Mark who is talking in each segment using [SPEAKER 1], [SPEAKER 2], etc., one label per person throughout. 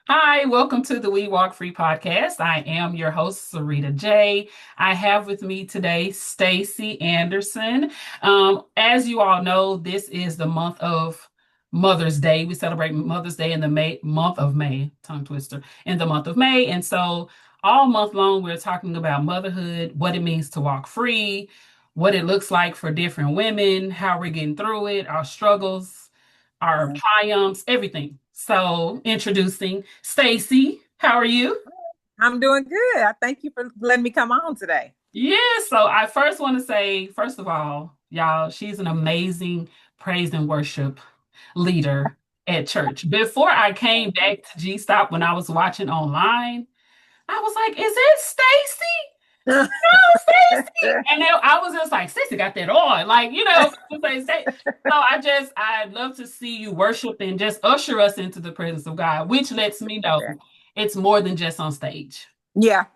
[SPEAKER 1] Hi, welcome to the We Walk Free podcast. I am your host, Sarita J. I have with me today Staci Anderson. As you all know, this is the month of Mother's Day. We celebrate Mother's Day in the month of May, tongue twister, in the month of May. And so all month long, we're talking about motherhood, what it means to walk free, what it looks like for different women, how we're getting through it, our struggles, our
[SPEAKER 2] Mhm.
[SPEAKER 1] triumphs, everything. So, introducing Staci. How are you?
[SPEAKER 2] I'm doing good. I thank you for letting me come on today.
[SPEAKER 1] Yeah, so I first want to say, first of all, y'all, she's an amazing praise and worship leader at church. Before I came
[SPEAKER 2] Thank you.
[SPEAKER 1] back to G Stop when I was watching online, I was like, is it Stacy? Stacy. And then I was just like, Stacy got that on. Like, so I'd love to see you worship and just usher us into the presence of God, which lets me know it's more than just on stage.
[SPEAKER 2] Yeah,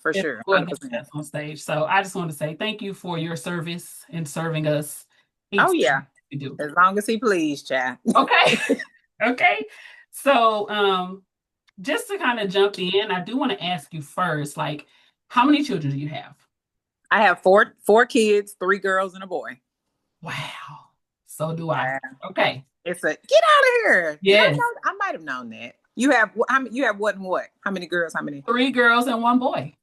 [SPEAKER 2] for
[SPEAKER 1] It's
[SPEAKER 2] sure.
[SPEAKER 1] more than
[SPEAKER 2] 100%.
[SPEAKER 1] just on stage. So I just want to say thank you for your service and serving us
[SPEAKER 2] Oh
[SPEAKER 1] each
[SPEAKER 2] yeah.
[SPEAKER 1] time you do.
[SPEAKER 2] As long as he please, child.
[SPEAKER 1] Okay. Okay. So just to kind of jump in, I do want to ask you first, like, how many children do you have?
[SPEAKER 2] I have four kids, three girls and a boy.
[SPEAKER 1] Wow. So do I.
[SPEAKER 2] Yeah.
[SPEAKER 1] Okay.
[SPEAKER 2] It's a get out of here. Did I
[SPEAKER 1] Yes.
[SPEAKER 2] know? I might have known that. You have how many, you have what and what? How many girls? How many?
[SPEAKER 1] Three girls and one boy.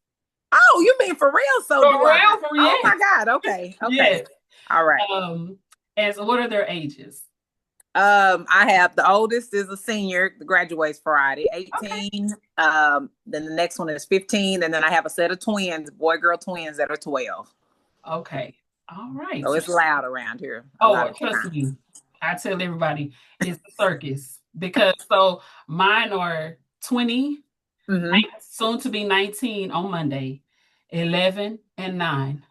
[SPEAKER 2] Oh, you mean for real? So do
[SPEAKER 1] For
[SPEAKER 2] I.
[SPEAKER 1] real? For
[SPEAKER 2] Oh
[SPEAKER 1] yes.
[SPEAKER 2] my God. Okay. Okay.
[SPEAKER 1] Yes.
[SPEAKER 2] All right.
[SPEAKER 1] Um, and so what are their ages?
[SPEAKER 2] I have the oldest is a senior, graduates Friday,
[SPEAKER 1] Okay.
[SPEAKER 2] 18. Then the next one is 15, and then I have a set of twins, boy girl twins that are 12.
[SPEAKER 1] Okay. All right.
[SPEAKER 2] So
[SPEAKER 1] So,
[SPEAKER 2] it's loud around here a lot
[SPEAKER 1] oh,
[SPEAKER 2] of the
[SPEAKER 1] trust
[SPEAKER 2] times.
[SPEAKER 1] me. I tell everybody it's a circus because mine are 20,
[SPEAKER 2] Hmm.
[SPEAKER 1] soon to be 19 on Monday, 11 and 9.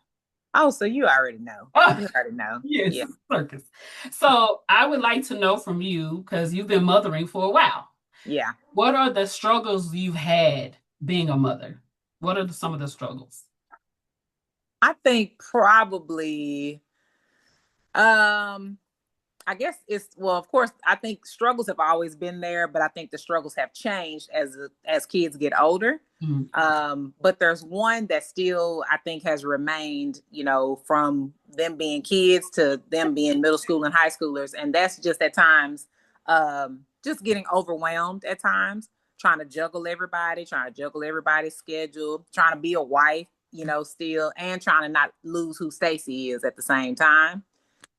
[SPEAKER 2] Oh, so you already know.
[SPEAKER 1] Oh,
[SPEAKER 2] You already know.
[SPEAKER 1] yes,
[SPEAKER 2] Yeah,
[SPEAKER 1] it's a circus. So I would like to know from you, because you've been mothering for a while.
[SPEAKER 2] yeah.
[SPEAKER 1] What are the struggles you've had being a mother? What are some of the struggles?
[SPEAKER 2] I think probably um I guess it's well, of course, I think struggles have always been there, but I think the struggles have changed as kids get older.
[SPEAKER 1] Mm,
[SPEAKER 2] But there's one that still I think has remained, from them being kids to them being middle school and high schoolers, and that's just at times, just getting overwhelmed at times, trying to juggle everybody's schedule, trying to be a wife, still, and trying to not lose who Stacy is at the same time.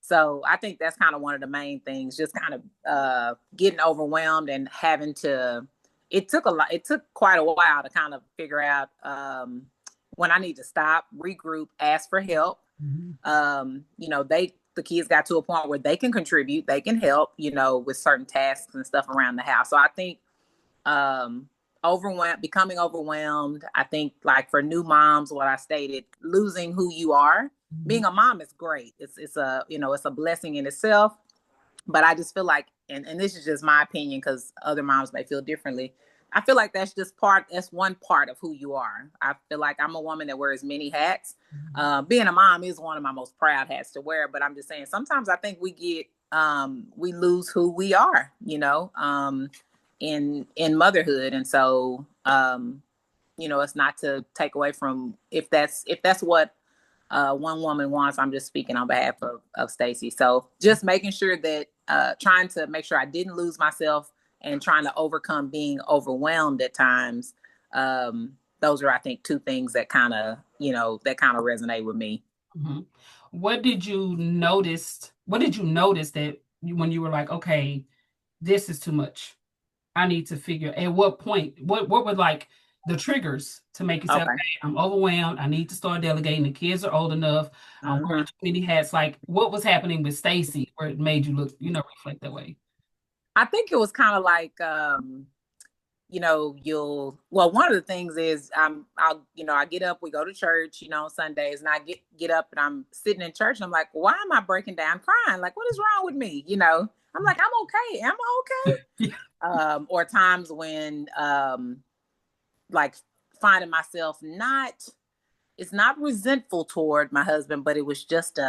[SPEAKER 2] So I think that's kind of one of the main things, just kind of getting overwhelmed and having to. It took a lot. It took quite a while to kind of figure out when I need to stop, regroup, ask for help.
[SPEAKER 1] mhm.
[SPEAKER 2] The kids got to a point where they can contribute, they can help, with certain tasks and stuff around the house. So I think um becoming overwhelmed. I think, like, for new moms, what I stated, losing who you are.
[SPEAKER 1] Mhm.
[SPEAKER 2] Being a mom is great. It's a, it's a blessing in itself, but I just feel like, and this is just my opinion because other moms may feel differently. I feel like that's one part of who you are. I feel like I'm a woman that wears many hats.
[SPEAKER 1] Mhm.
[SPEAKER 2] Being a mom is one of my most proud hats to wear, but I'm just saying sometimes I think we lose who we are, in motherhood. And so it's not to take away from, if that's what one woman wants. I'm just speaking on behalf of Stacy. So just making sure that, trying to make sure I didn't lose myself and trying to overcome being overwhelmed at times. Those are, I think, two things that kind of resonate with me.
[SPEAKER 1] Mhm. What did you notice that when you were like, okay, this is too much? I need to figure at what point, what were like the triggers to make you say, okay,
[SPEAKER 2] Okay.
[SPEAKER 1] I'm overwhelmed. I need to start delegating. The kids are old enough. I'm wearing
[SPEAKER 2] Hmm.
[SPEAKER 1] too many hats. Like, what was happening with Stacy where it made you look, reflect that way?
[SPEAKER 2] I think it was kind of like, one of the things is, I get up, we go to church, on Sundays, and I get up and I'm sitting in church and I'm like, why am I breaking down crying? Like, what is wrong with me? I'm like, I'm okay. Am I okay?
[SPEAKER 1] Yeah.
[SPEAKER 2] Or times when, like, finding myself not, it's not resentful toward my husband, but it was just,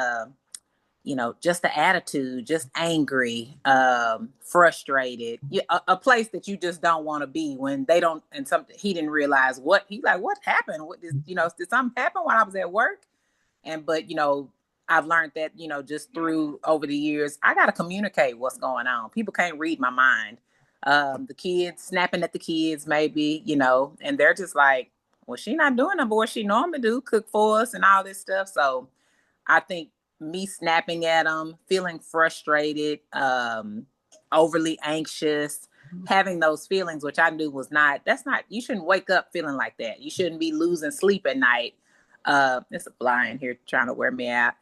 [SPEAKER 2] just the attitude, just angry, frustrated, a place that you just don't want to be when they don't, and something he didn't realize what happened? What did something happen while I was at work? But I've learned that, just through over the years, I got to communicate what's going on. People can't read my mind. The kids snapping at the kids, maybe, and they're just like, well, she not doing it, but what she normally do, cook for us and all this stuff. So I think me snapping at them, feeling frustrated, overly anxious, having those feelings, which I knew you shouldn't wake up feeling like that. You shouldn't be losing sleep at night. It's a fly in here trying to wear me out.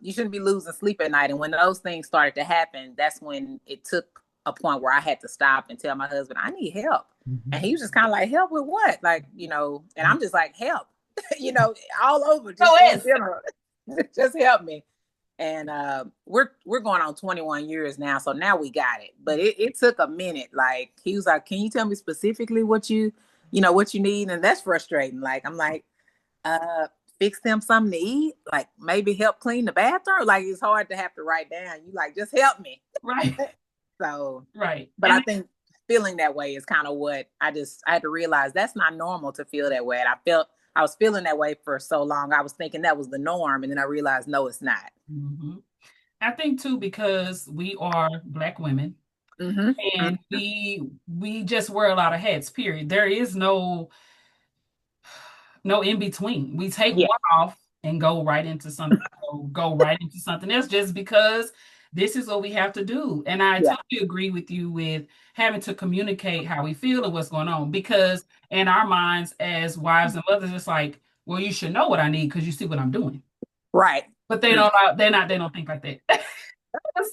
[SPEAKER 2] You shouldn't be losing sleep at night. And when those things started to happen, that's when it took a point where I had to stop and tell my husband, I need help. And he was just kind of like, help with what? Like, and I'm just like, help, all over, just in general. Just help me. And we're going on 21 years now, so now we got it. But it took a minute. Like, he was like, can you tell me specifically what you need? And that's frustrating. Like, I'm like, fix them something to eat, like maybe help clean the bathroom. Like, it's hard to have to write down. You like, just help me.
[SPEAKER 1] Right.
[SPEAKER 2] So
[SPEAKER 1] Right.
[SPEAKER 2] But I think feeling that way is kind of what I had to realize that's not normal to feel that way. And I was feeling that way for so long. I was thinking that was the norm. And then I realized, no, it's not.
[SPEAKER 1] Mm-hmm. I think too, because we are Black women,
[SPEAKER 2] Mm-hmm.
[SPEAKER 1] and we just wear a lot of hats, period. There is no in between. We take
[SPEAKER 2] Yeah.
[SPEAKER 1] one off and go right into something else, just because this is what we have to do. And I
[SPEAKER 2] Yeah.
[SPEAKER 1] totally agree with you with having to communicate how we feel and what's going on, because in our minds as wives and mothers, it's like, well, you should know what I need because you see what I'm doing.
[SPEAKER 2] Right.
[SPEAKER 1] But they don't think like that.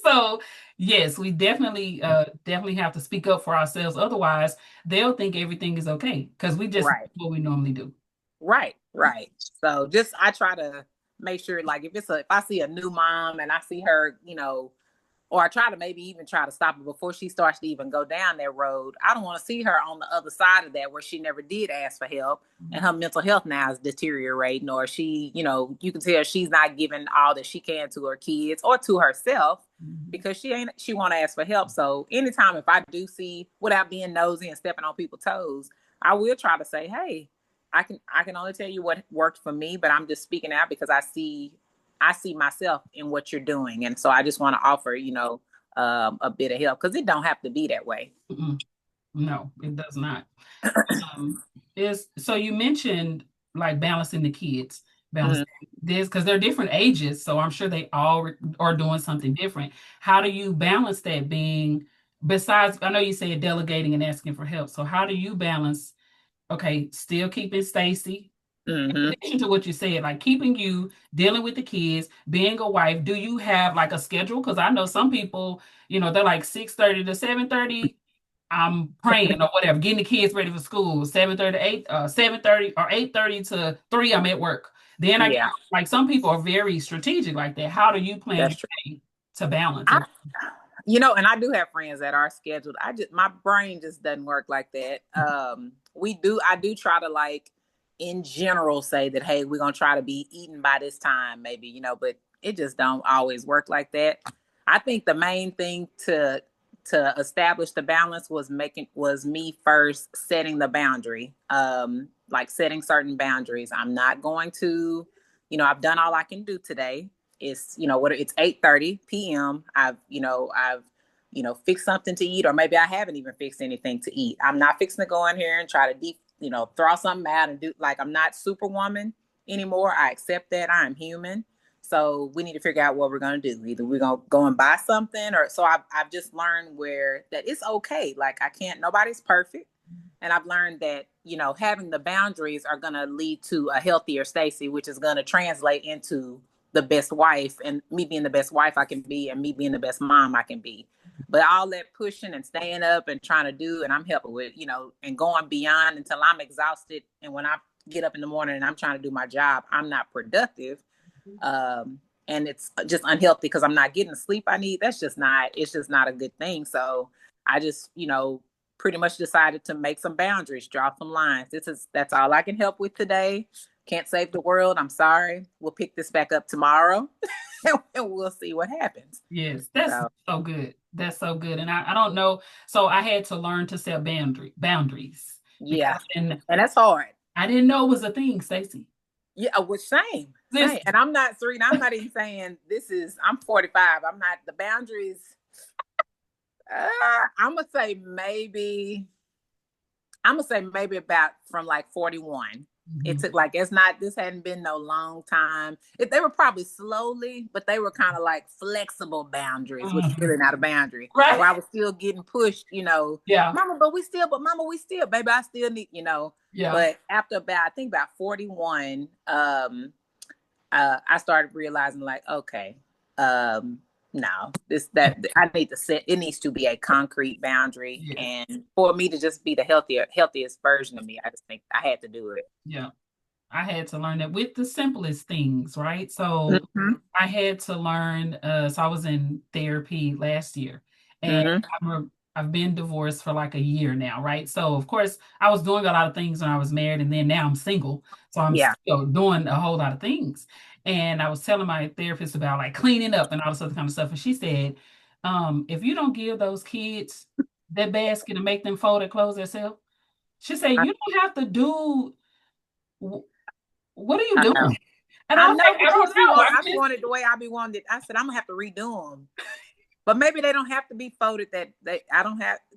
[SPEAKER 1] So yes, we definitely have to speak up for ourselves. Otherwise, they'll think everything is okay because we just do
[SPEAKER 2] Right.
[SPEAKER 1] what we normally do.
[SPEAKER 2] Right. So just I try to make sure, like, if I see a new mom and I see her, or I try to maybe even try to stop her before she starts to even go down that road. I don't want to see her on the other side of that where she never did ask for help and her mental health now is deteriorating, or she, you can tell she's not giving all that she can to her kids or to herself because she won't ask for help. So anytime if I do see, without being nosy and stepping on people's toes, I will try to say, hey, I can only tell you what worked for me, but I'm just speaking out because I see myself in what you're doing. And so I just want to offer, a bit of help because it don't have to be that way.
[SPEAKER 1] Mm-mm. No, it does not. Is so you mentioned like balancing the kids, balancing
[SPEAKER 2] Mhm.
[SPEAKER 1] this because they're different ages, so I'm sure they all are doing something different. How do you balance that being besides, I know you said delegating and asking for help. So how do you balance, okay, still keeping Staci, in
[SPEAKER 2] Mhm.
[SPEAKER 1] addition to what you said, like keeping you, dealing with the kids, being a wife, do you have like a schedule? Because I know some people, they're like 6:30 to 7:30. I'm praying or whatever, getting the kids ready for school. 7:30 to 8, 7:30 or 8:30 to 3, I'm at work. Then I get
[SPEAKER 2] Yeah,
[SPEAKER 1] like some people are very strategic like that. How do you plan
[SPEAKER 2] that's
[SPEAKER 1] your
[SPEAKER 2] true.
[SPEAKER 1] day to balance
[SPEAKER 2] I,
[SPEAKER 1] it?
[SPEAKER 2] and I do have friends that are scheduled. My brain just doesn't work like that. I do try to, like, in general say that, hey, we're gonna try to be eating by this time, maybe, but it just don't always work like that. I think the main thing to establish the balance was me first setting the boundary, like setting certain boundaries. I'm not going to, I've done all I can do today. It's, it's 8:30 p.m. I've fixed something to eat, or maybe I haven't even fixed anything to eat. I'm not fixing to go in here and try to throw something out and do, like, I'm not superwoman anymore. I accept that I'm human. So we need to figure out what we're going to do. Either we're going to go and buy something, or so I've just learned where that it's okay. Like, nobody's perfect. And I've learned that, having the boundaries are going to lead to a healthier Staci, which is going to translate into the best wife, and me being the best wife I can be, and me being the best mom I can be. But all that pushing and staying up and trying to do, and I'm helping with, and going beyond until I'm exhausted. And when I get up in the morning and I'm trying to do my job, I'm not productive. And it's just unhealthy because I'm not getting the sleep I need. It's just not a good thing. So I just, pretty much decided to make some boundaries, draw some lines. That's all I can help with today. Can't save the world. I'm sorry. We'll pick this back up tomorrow. and we'll see what happens.
[SPEAKER 1] Yes, that's
[SPEAKER 2] So
[SPEAKER 1] so good. That's so good. And I don't know. So I had to learn to set boundaries because
[SPEAKER 2] yeah,
[SPEAKER 1] and
[SPEAKER 2] and that's hard.
[SPEAKER 1] I didn't know it was a thing, Stacy.
[SPEAKER 2] Yeah, which same.
[SPEAKER 1] Listen,
[SPEAKER 2] And I'm not Serena. I'm not even saying this is. I'm 45. I'm not the boundaries. I'm gonna say maybe. I'm gonna say maybe about from like 41. It
[SPEAKER 1] mhm.
[SPEAKER 2] took like it's not. This hadn't been no long time. They were probably slowly, but they were kind of like flexible boundaries, which is
[SPEAKER 1] Mhm.
[SPEAKER 2] really not a boundary.
[SPEAKER 1] Right?
[SPEAKER 2] Where I was still getting pushed,
[SPEAKER 1] Yeah,
[SPEAKER 2] mama, mama, we still, baby, I still need.
[SPEAKER 1] yeah,
[SPEAKER 2] But after about, I think about 41, I started realizing like, okay, um, no, this that I need to set. It needs to be a concrete boundary,
[SPEAKER 1] yes,
[SPEAKER 2] and for me to just be the healthiest version of me, I just think I had to do it.
[SPEAKER 1] yeah. I had to learn that with the simplest things, right? So
[SPEAKER 2] Mm-hmm.
[SPEAKER 1] I had to learn. So I was in therapy last year, and
[SPEAKER 2] Mm-hmm.
[SPEAKER 1] I've been divorced for like a year now, right? So of course I was doing a lot of things when I was married, and then now I'm single, so I'm
[SPEAKER 2] Yeah,
[SPEAKER 1] still doing a whole lot of things. And I was telling my therapist about like cleaning up and all this other kind of stuff, and she said, if you don't give those kids that basket and make them fold their clothes themselves, she said
[SPEAKER 2] I,
[SPEAKER 1] you don't have to do. What are you
[SPEAKER 2] I know.
[SPEAKER 1] doing? And I
[SPEAKER 2] I
[SPEAKER 1] was like,
[SPEAKER 2] know,
[SPEAKER 1] I
[SPEAKER 2] but
[SPEAKER 1] don't know. I'm
[SPEAKER 2] I be
[SPEAKER 1] just
[SPEAKER 2] wanting it the way I be wanting it. I said I'm gonna have to redo them. But maybe they don't have to be folded they don't have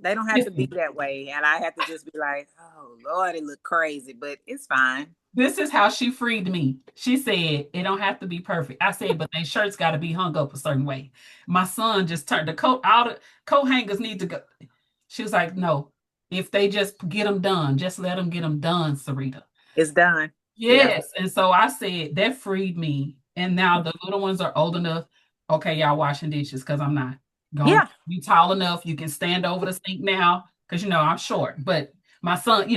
[SPEAKER 2] to be
[SPEAKER 1] listen.
[SPEAKER 2] that way. And I have to just be like, oh Lord, it look crazy, but it's fine.
[SPEAKER 1] This is how she freed me. She said it don't have to be perfect. I said, but they shirts got to be hung up a certain way. My son just turned the coat out. The coat hangers need to go. She was like, no, if they just get them done, just let them get them done, Sarita.
[SPEAKER 2] It's done. Yeah.
[SPEAKER 1] Yes. And so I said that freed me. And now the little ones are old enough. Okay, y'all washing dishes because I'm not going to
[SPEAKER 2] Yeah.
[SPEAKER 1] be tall enough. You can stand over the sink now because I'm short. But my son,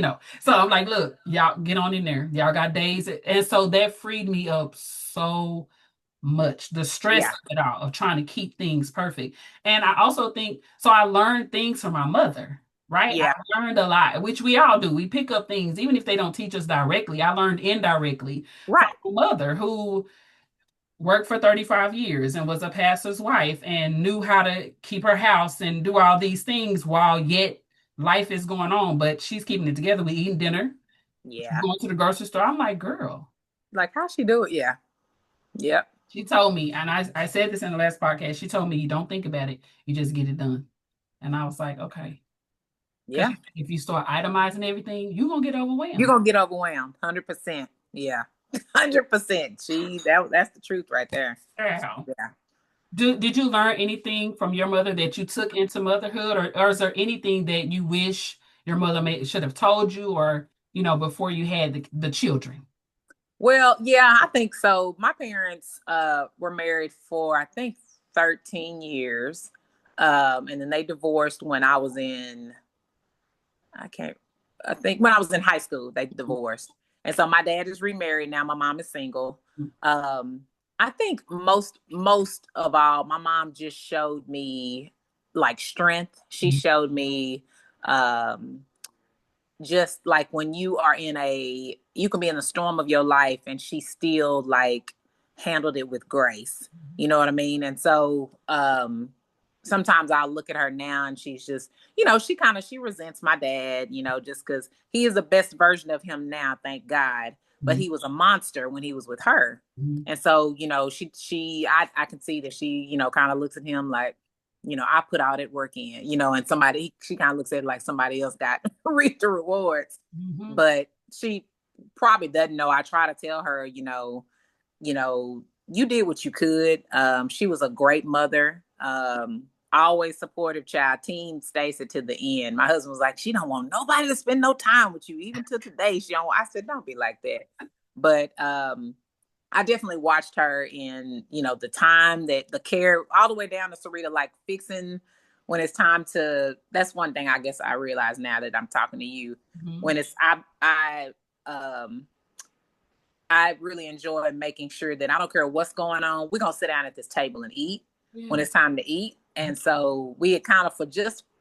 [SPEAKER 1] so I'm like, look, y'all get on in there. Y'all got days. And so that freed me up so much. The stress
[SPEAKER 2] Yeah.
[SPEAKER 1] of it all, of trying to keep things perfect. And I also think so I learned things from my mother. Right. I
[SPEAKER 2] Yeah.
[SPEAKER 1] learned a lot, which we all do. We pick up things, even if they don't teach us directly. I learned indirectly from
[SPEAKER 2] Right.
[SPEAKER 1] a mother who worked for 35 years and was a pastor's wife and knew how to keep her house and do all these things while yet life is going on. But she's keeping it together. We eating dinner,
[SPEAKER 2] Yeah.
[SPEAKER 1] going to the grocery store. I'm like, girl,
[SPEAKER 2] Like how she do it? Yeah. Yep.
[SPEAKER 1] she told me, and I said this in the last podcast. She told me, you don't think about it, you just get it done. And I was like, okay. Because
[SPEAKER 2] Yeah.
[SPEAKER 1] if you start itemizing everything, you're going to get
[SPEAKER 2] You're
[SPEAKER 1] overwhelmed.
[SPEAKER 2] gonna get overwhelmed. 100%. Yeah. 100%. That's the truth right there.
[SPEAKER 1] Yeah.
[SPEAKER 2] Yeah.
[SPEAKER 1] Did you learn anything from your mother that you took into motherhood, or is there anything that you wish your mother should have told you, or before you had the children?
[SPEAKER 2] Well, yeah, I think so. My parents were married for I think 13 years. And then they divorced when I was in I can't I think when I was in high school, they divorced. And so my dad is remarried now. My mom is single. Um, I think most of all, my mom just showed me like strength. She
[SPEAKER 1] Mhm,
[SPEAKER 2] showed me um just like when you can be in the storm of your life and she still like handled it with grace. You know what I mean? And so sometimes I'll look at her now and she's just, she resents my dad, just because he is the best version of him now, thank God. But
[SPEAKER 1] mhm,
[SPEAKER 2] he was a monster when he was with her.
[SPEAKER 1] mhm,
[SPEAKER 2] And so, I can see that she, kind of looks at him like, I put all that work in, and she kind of looks at it like somebody else got reap the rewards.
[SPEAKER 1] mhm,
[SPEAKER 2] But she probably doesn't know. I try to tell her, you did what you could. She was a great mother. Always supportive child, team Stacy to the end. My husband was like, she don't want nobody to spend no time with you, even to today. She don't. I said, don't be like that. But I definitely watched her in, the time that the care all the way down to Sarita, like fixing when it's time to, that's one thing I guess I realize now that I'm talking to you.
[SPEAKER 1] mhm.
[SPEAKER 2] When it's, um, I really enjoy making sure that I don't care what's going on. We're going to sit down at this table and eat when
[SPEAKER 1] Yeah.
[SPEAKER 2] it's time to eat. And so we had kind of for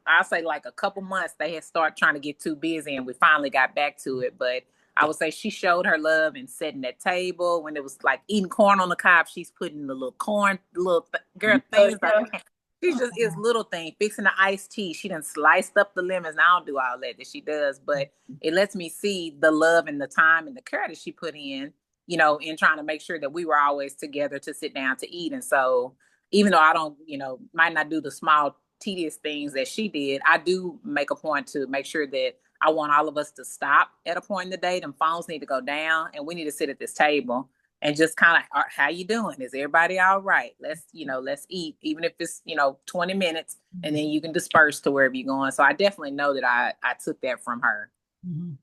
[SPEAKER 2] I'll say like a couple months, they had started trying to get too busy and we finally got back to it. But I would say she showed her love in setting that table. When it was like eating corn on the cob, she's putting the little corn, girl things like
[SPEAKER 1] Yeah.
[SPEAKER 2] that. She just is little thing, fixing the iced tea. She done sliced up the lemons. And I don't do all that she does, but it lets me see the love and the time and the care that she put in, in trying to make sure that we were always together to sit down to eat. And so even though I don't, might not do the small tedious things that she did, I do make a point to make sure that I want all of us to stop at a point in the day. Them phones need to go down and we need to sit at this table and just kind of, how you doing? Is everybody all right? Let's eat, even if it's, 20 minutes, and then you can disperse to wherever you're going. So I definitely know that I took that from her.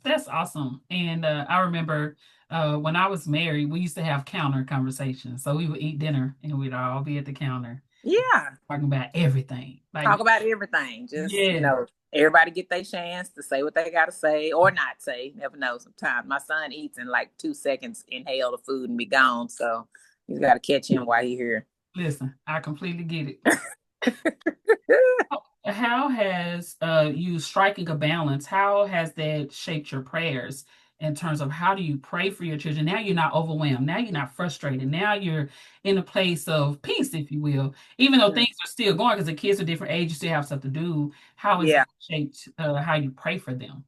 [SPEAKER 1] That's awesome. And I remember when I was married, we used to have counter conversations. So we would eat dinner and we'd all be at the counter
[SPEAKER 2] Yeah.
[SPEAKER 1] talking about everything. Like,
[SPEAKER 2] Talk about everything. Just,
[SPEAKER 1] yeah,
[SPEAKER 2] everybody get their chance to say what they got to say or not say. Never know. Sometimes my son eats in like 2 seconds, inhale the food and be gone. So you got to catch him while he's here.
[SPEAKER 1] listen, I completely get it. How has you striking a balance? How has that shaped your prayers in terms of how do you pray for your children? Now you're not overwhelmed. Now you're not frustrated. Now you're in a place of peace, if you will. Even though things are still going because the kids are different ages, still have stuff to do. How has
[SPEAKER 2] Yeah.
[SPEAKER 1] that shaped how you pray for them?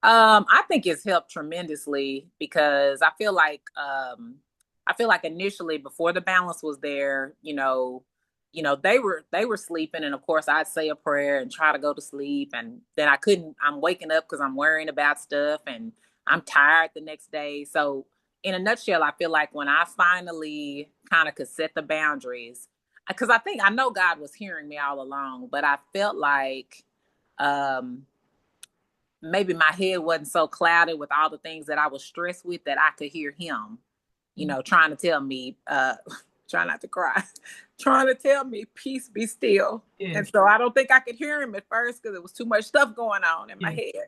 [SPEAKER 2] I think it's helped tremendously because I feel like initially before the balance was there, they were sleeping, and of course I'd say a prayer and try to go to sleep, and then I'm waking up because I'm worrying about stuff and I'm tired the next day. So in a nutshell, I feel like when I finally kind of could set the boundaries, because I know God was hearing me all along, but I felt like um maybe my head wasn't so clouded with all the things that I was stressed with that I could hear him, trying to tell me, try not to cry, trying to tell me, peace, be still. And
[SPEAKER 1] Yes,
[SPEAKER 2] so I don't think I could hear him at first because there was too much stuff going on in my
[SPEAKER 1] yes,
[SPEAKER 2] head.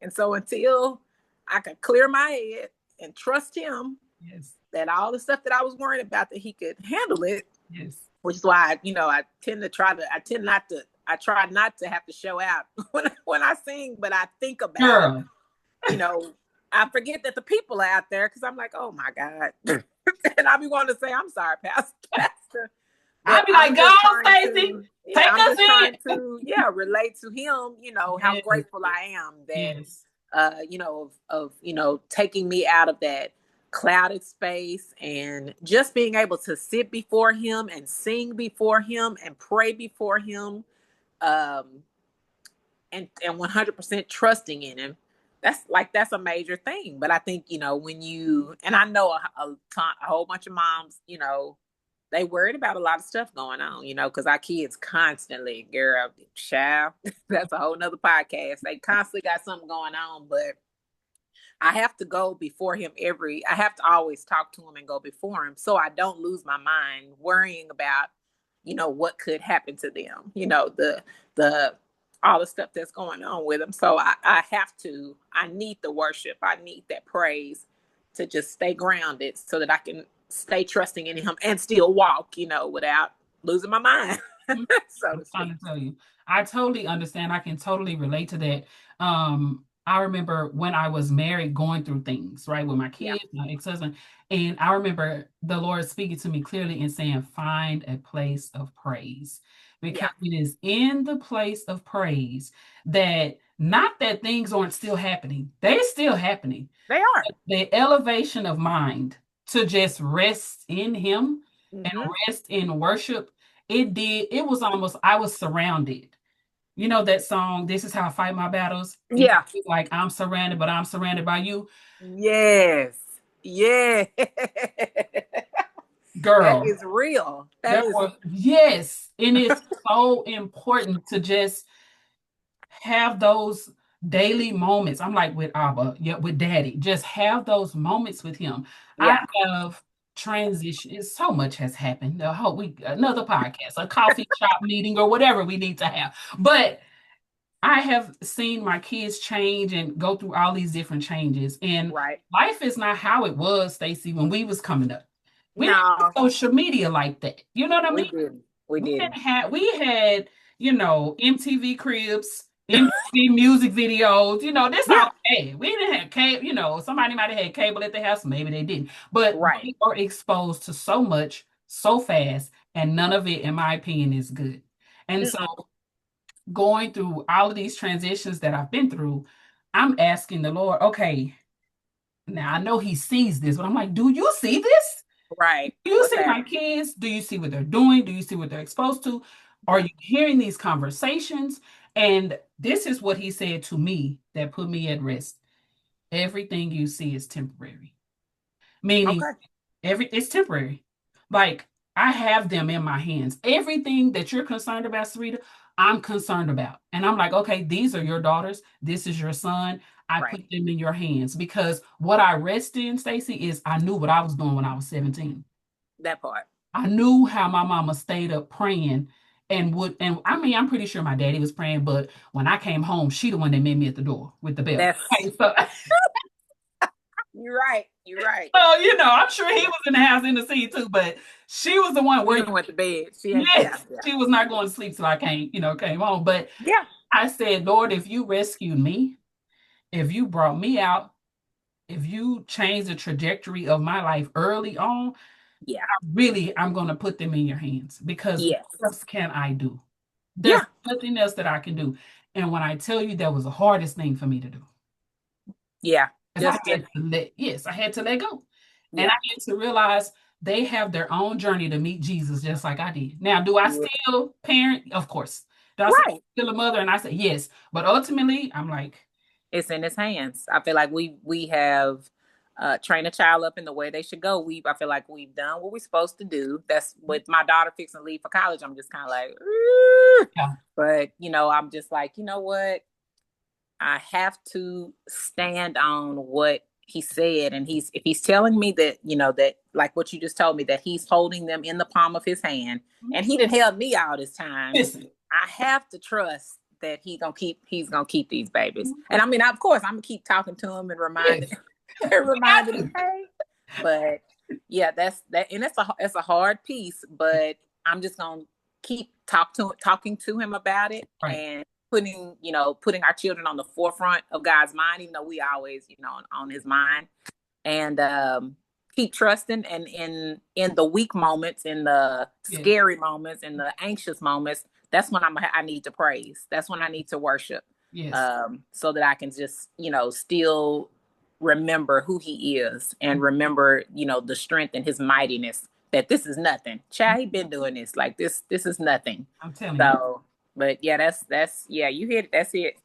[SPEAKER 2] And so until I could clear my head and trust him
[SPEAKER 1] yes,
[SPEAKER 2] that all the stuff that I was worried about, that he could handle it,
[SPEAKER 1] yes.
[SPEAKER 2] which is why I try not to have to show out when I sing, but I think about,
[SPEAKER 1] Girl,
[SPEAKER 2] you know, I forget that the people are out there because I'm like, oh my God. And I be wanting to say, I'm sorry, Pastor.
[SPEAKER 1] I'd
[SPEAKER 2] But
[SPEAKER 1] be like, go, Stacy, take
[SPEAKER 2] I'm
[SPEAKER 1] us
[SPEAKER 2] just trying
[SPEAKER 1] in.
[SPEAKER 2] to, relate to him, how
[SPEAKER 1] Yes,
[SPEAKER 2] grateful I am that,
[SPEAKER 1] yes,
[SPEAKER 2] taking me out of that clouded space and just being able to sit before him and sing before him and pray before him, um, and 100% trusting in him. That's a major thing. But I think, when and I know a whole bunch of moms, they worried about a lot of stuff going on, because our kids constantly, girl, child, that's a whole nother podcast. They constantly got something going on, but I have to go before him I have to always talk to him and go before him so I don't lose my mind worrying about, what could happen to them, the, all the stuff that's going on with them. So I need the worship. I need that praise to just stay grounded so that I can stay trusting in him and still walk, without losing my mind,
[SPEAKER 1] I'm
[SPEAKER 2] so to
[SPEAKER 1] trying
[SPEAKER 2] speak.
[SPEAKER 1] to tell you. I totally understand. I can totally relate to that. I remember when I was married going through things, right, with my
[SPEAKER 2] Yeah.
[SPEAKER 1] kids, my ex-husband, and I remember the Lord speaking to me clearly and saying, find a place of praise. Because
[SPEAKER 2] Yeah.
[SPEAKER 1] it is in the place of praise that not that things aren't still happening, they're still happening.
[SPEAKER 2] They are.
[SPEAKER 1] The elevation of mind to just rest in him and
[SPEAKER 2] Mm-hmm.
[SPEAKER 1] rest in worship, it was almost, I was surrounded. You know that song, This Is How I Fight My Battles? It
[SPEAKER 2] Yeah.
[SPEAKER 1] was like, I'm surrounded, but I'm surrounded by you.
[SPEAKER 2] Yes. Yeah. That
[SPEAKER 1] Girl,
[SPEAKER 2] is real. That
[SPEAKER 1] there
[SPEAKER 2] is
[SPEAKER 1] were, yes. And it's so important to just have those daily moments. I'm like with Abba, yeah, with Daddy. Just have those moments with him. I
[SPEAKER 2] yeah.
[SPEAKER 1] have transition. So much has happened. The whole week, another podcast, a coffee shop meeting, or whatever we need to have. But I have seen my kids change and go through all these different changes. And
[SPEAKER 2] Right.
[SPEAKER 1] life is not how it was, Stacy, when we was coming up. We didn't have
[SPEAKER 2] No,
[SPEAKER 1] social media like that. You know what I
[SPEAKER 2] we
[SPEAKER 1] mean?
[SPEAKER 2] didn't. We
[SPEAKER 1] We
[SPEAKER 2] didn't.
[SPEAKER 1] didn't have we had, MTV Cribs. MTV music videos, this all
[SPEAKER 2] Yeah.
[SPEAKER 1] bad. We didn't have cable, somebody might have had cable at their house, maybe they didn't. But
[SPEAKER 2] Right.
[SPEAKER 1] we are exposed to so much so fast, and none of it, in my opinion, is good. And so
[SPEAKER 2] Mm-mm.
[SPEAKER 1] going through all of these transitions that I've been through, I'm asking the Lord, okay, now I know He sees this, but I'm like, do you see this?
[SPEAKER 2] Right.
[SPEAKER 1] Do you
[SPEAKER 2] What's
[SPEAKER 1] see my
[SPEAKER 2] happening?
[SPEAKER 1] kids? Do you see what they're doing? Do you see what they're exposed to? Are
[SPEAKER 2] Yeah.
[SPEAKER 1] you hearing these conversations? And this is what He said to me that put me at rest. Everything you see is temporary, meaning
[SPEAKER 2] Okay.
[SPEAKER 1] it's temporary. Like, I have them in my hands. Everything that you're concerned about, Sarita, I'm concerned about. And I'm like, okay, these are your daughters. This is your son. I
[SPEAKER 2] Right.
[SPEAKER 1] put them in your hands because what I rest in, Stacy, is I knew what I was doing when I was 17.
[SPEAKER 2] That part.
[SPEAKER 1] I knew how my mama stayed up praying and I mean, I'm pretty sure my daddy was praying, but when I came home, she the one that met me at the door with the bell.
[SPEAKER 2] That's
[SPEAKER 1] Okay, so
[SPEAKER 2] you're right. You're right.
[SPEAKER 1] so I'm sure he
[SPEAKER 2] Yeah.
[SPEAKER 1] was in the house in the scene too, but she was the one
[SPEAKER 2] She
[SPEAKER 1] where
[SPEAKER 2] done went to bed. She ain't. Yeah.
[SPEAKER 1] yes,
[SPEAKER 2] Yeah.
[SPEAKER 1] she was not going to sleep till I came home. But
[SPEAKER 2] Yeah.
[SPEAKER 1] I said, Lord, if you rescued me, if you brought me out, if you changed the trajectory of my life early on,
[SPEAKER 2] Yeah.
[SPEAKER 1] really, I'm going to put them in your hands because what
[SPEAKER 2] Yes.
[SPEAKER 1] else can I do? There's
[SPEAKER 2] Yeah.
[SPEAKER 1] nothing else that I can do. And when I tell you that was the hardest thing for me to do,
[SPEAKER 2] Yeah.
[SPEAKER 1] because I
[SPEAKER 2] Just.
[SPEAKER 1] had to yes, I had to let go. And I
[SPEAKER 2] Yeah.
[SPEAKER 1] had to realize they have their own journey to meet Jesus just like I did. Now, do I
[SPEAKER 2] Yeah.
[SPEAKER 1] still parent? Of course. Do I say
[SPEAKER 2] Right.
[SPEAKER 1] still a mother? And I say yes. But ultimately, I'm like,
[SPEAKER 2] It's in his hands. I feel like we have trained a child up in the way they should go. I feel like we've done what we're supposed to do. That's with my daughter fixing to leave for college. I'm just kind of like, "Ooh."
[SPEAKER 1] yeah,
[SPEAKER 2] But I'm just like, you know what? I have to stand on what he said, and if he's telling me that that like what you just told me that he's holding them in the palm of his hand, and he didn't help me all this time.
[SPEAKER 1] listen.
[SPEAKER 2] I have to trust that he's gonna keep these babies. And I mean, of course, I'm gonna keep talking to him and
[SPEAKER 1] Yes,
[SPEAKER 2] reminding
[SPEAKER 1] we got
[SPEAKER 2] reminding him,
[SPEAKER 1] to.
[SPEAKER 2] hey. But yeah, that's that, and it's a hard piece. But I'm just gonna keep talking to him about it
[SPEAKER 1] Right.
[SPEAKER 2] and putting our children on the forefront of God's mind, even though we always on His mind, and keep trusting. And in the weak moments, in the
[SPEAKER 1] Yes.
[SPEAKER 2] scary moments, in the anxious moments, that's when I need to praise. That's when I need to worship,
[SPEAKER 1] Yes.
[SPEAKER 2] so that I can just still remember who He is and remember the strength and His mightiness. That this is nothing. Child, he been doing this. Like this is nothing.
[SPEAKER 1] I'm telling you.
[SPEAKER 2] So, but yeah, that's yeah. You hit it. That's it. That's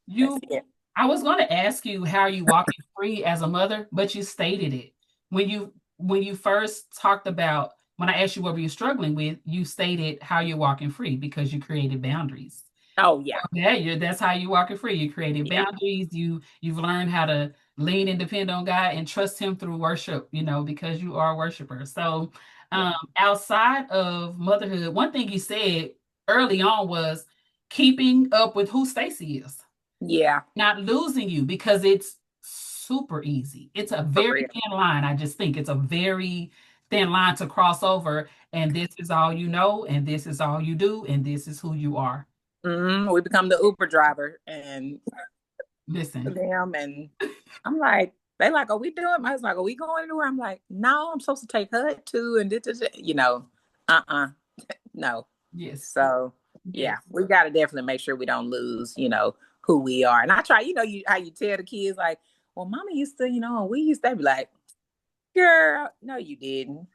[SPEAKER 1] You,
[SPEAKER 2] it.
[SPEAKER 1] I was going to ask you how you walking free as a mother, but you stated it. When you first talked about when I asked you what were you struggling with, you stated how you're walking free because you created boundaries.
[SPEAKER 2] Oh yeah,
[SPEAKER 1] Yeah, that's how you walking free. You created
[SPEAKER 2] yeah,
[SPEAKER 1] boundaries. You've learned how to lean and depend on God and trust Him through worship. Because you are a worshiper. So,
[SPEAKER 2] yeah,
[SPEAKER 1] outside of motherhood, one thing you said early on was keeping up with who Stacy is,
[SPEAKER 2] yeah.
[SPEAKER 1] not losing you because it's super easy. It's a
[SPEAKER 2] For
[SPEAKER 1] very
[SPEAKER 2] real.
[SPEAKER 1] thin line. I just think it's a very thin line to cross over. And this is all you know, and this is all you do, and this is who you are.
[SPEAKER 2] We become the Uber driver and
[SPEAKER 1] Listen,
[SPEAKER 2] them, and I'm like, they like, are we doing? I was like, are we going anywhere? I'm like, no, I'm supposed to take her too, and no.
[SPEAKER 1] yes,
[SPEAKER 2] So
[SPEAKER 1] yes,
[SPEAKER 2] yeah, we got to definitely make sure we don't lose, who we are. And I try, you how you tell the kids like, well, Mama used to, and we used to be like, girl, no, you didn't.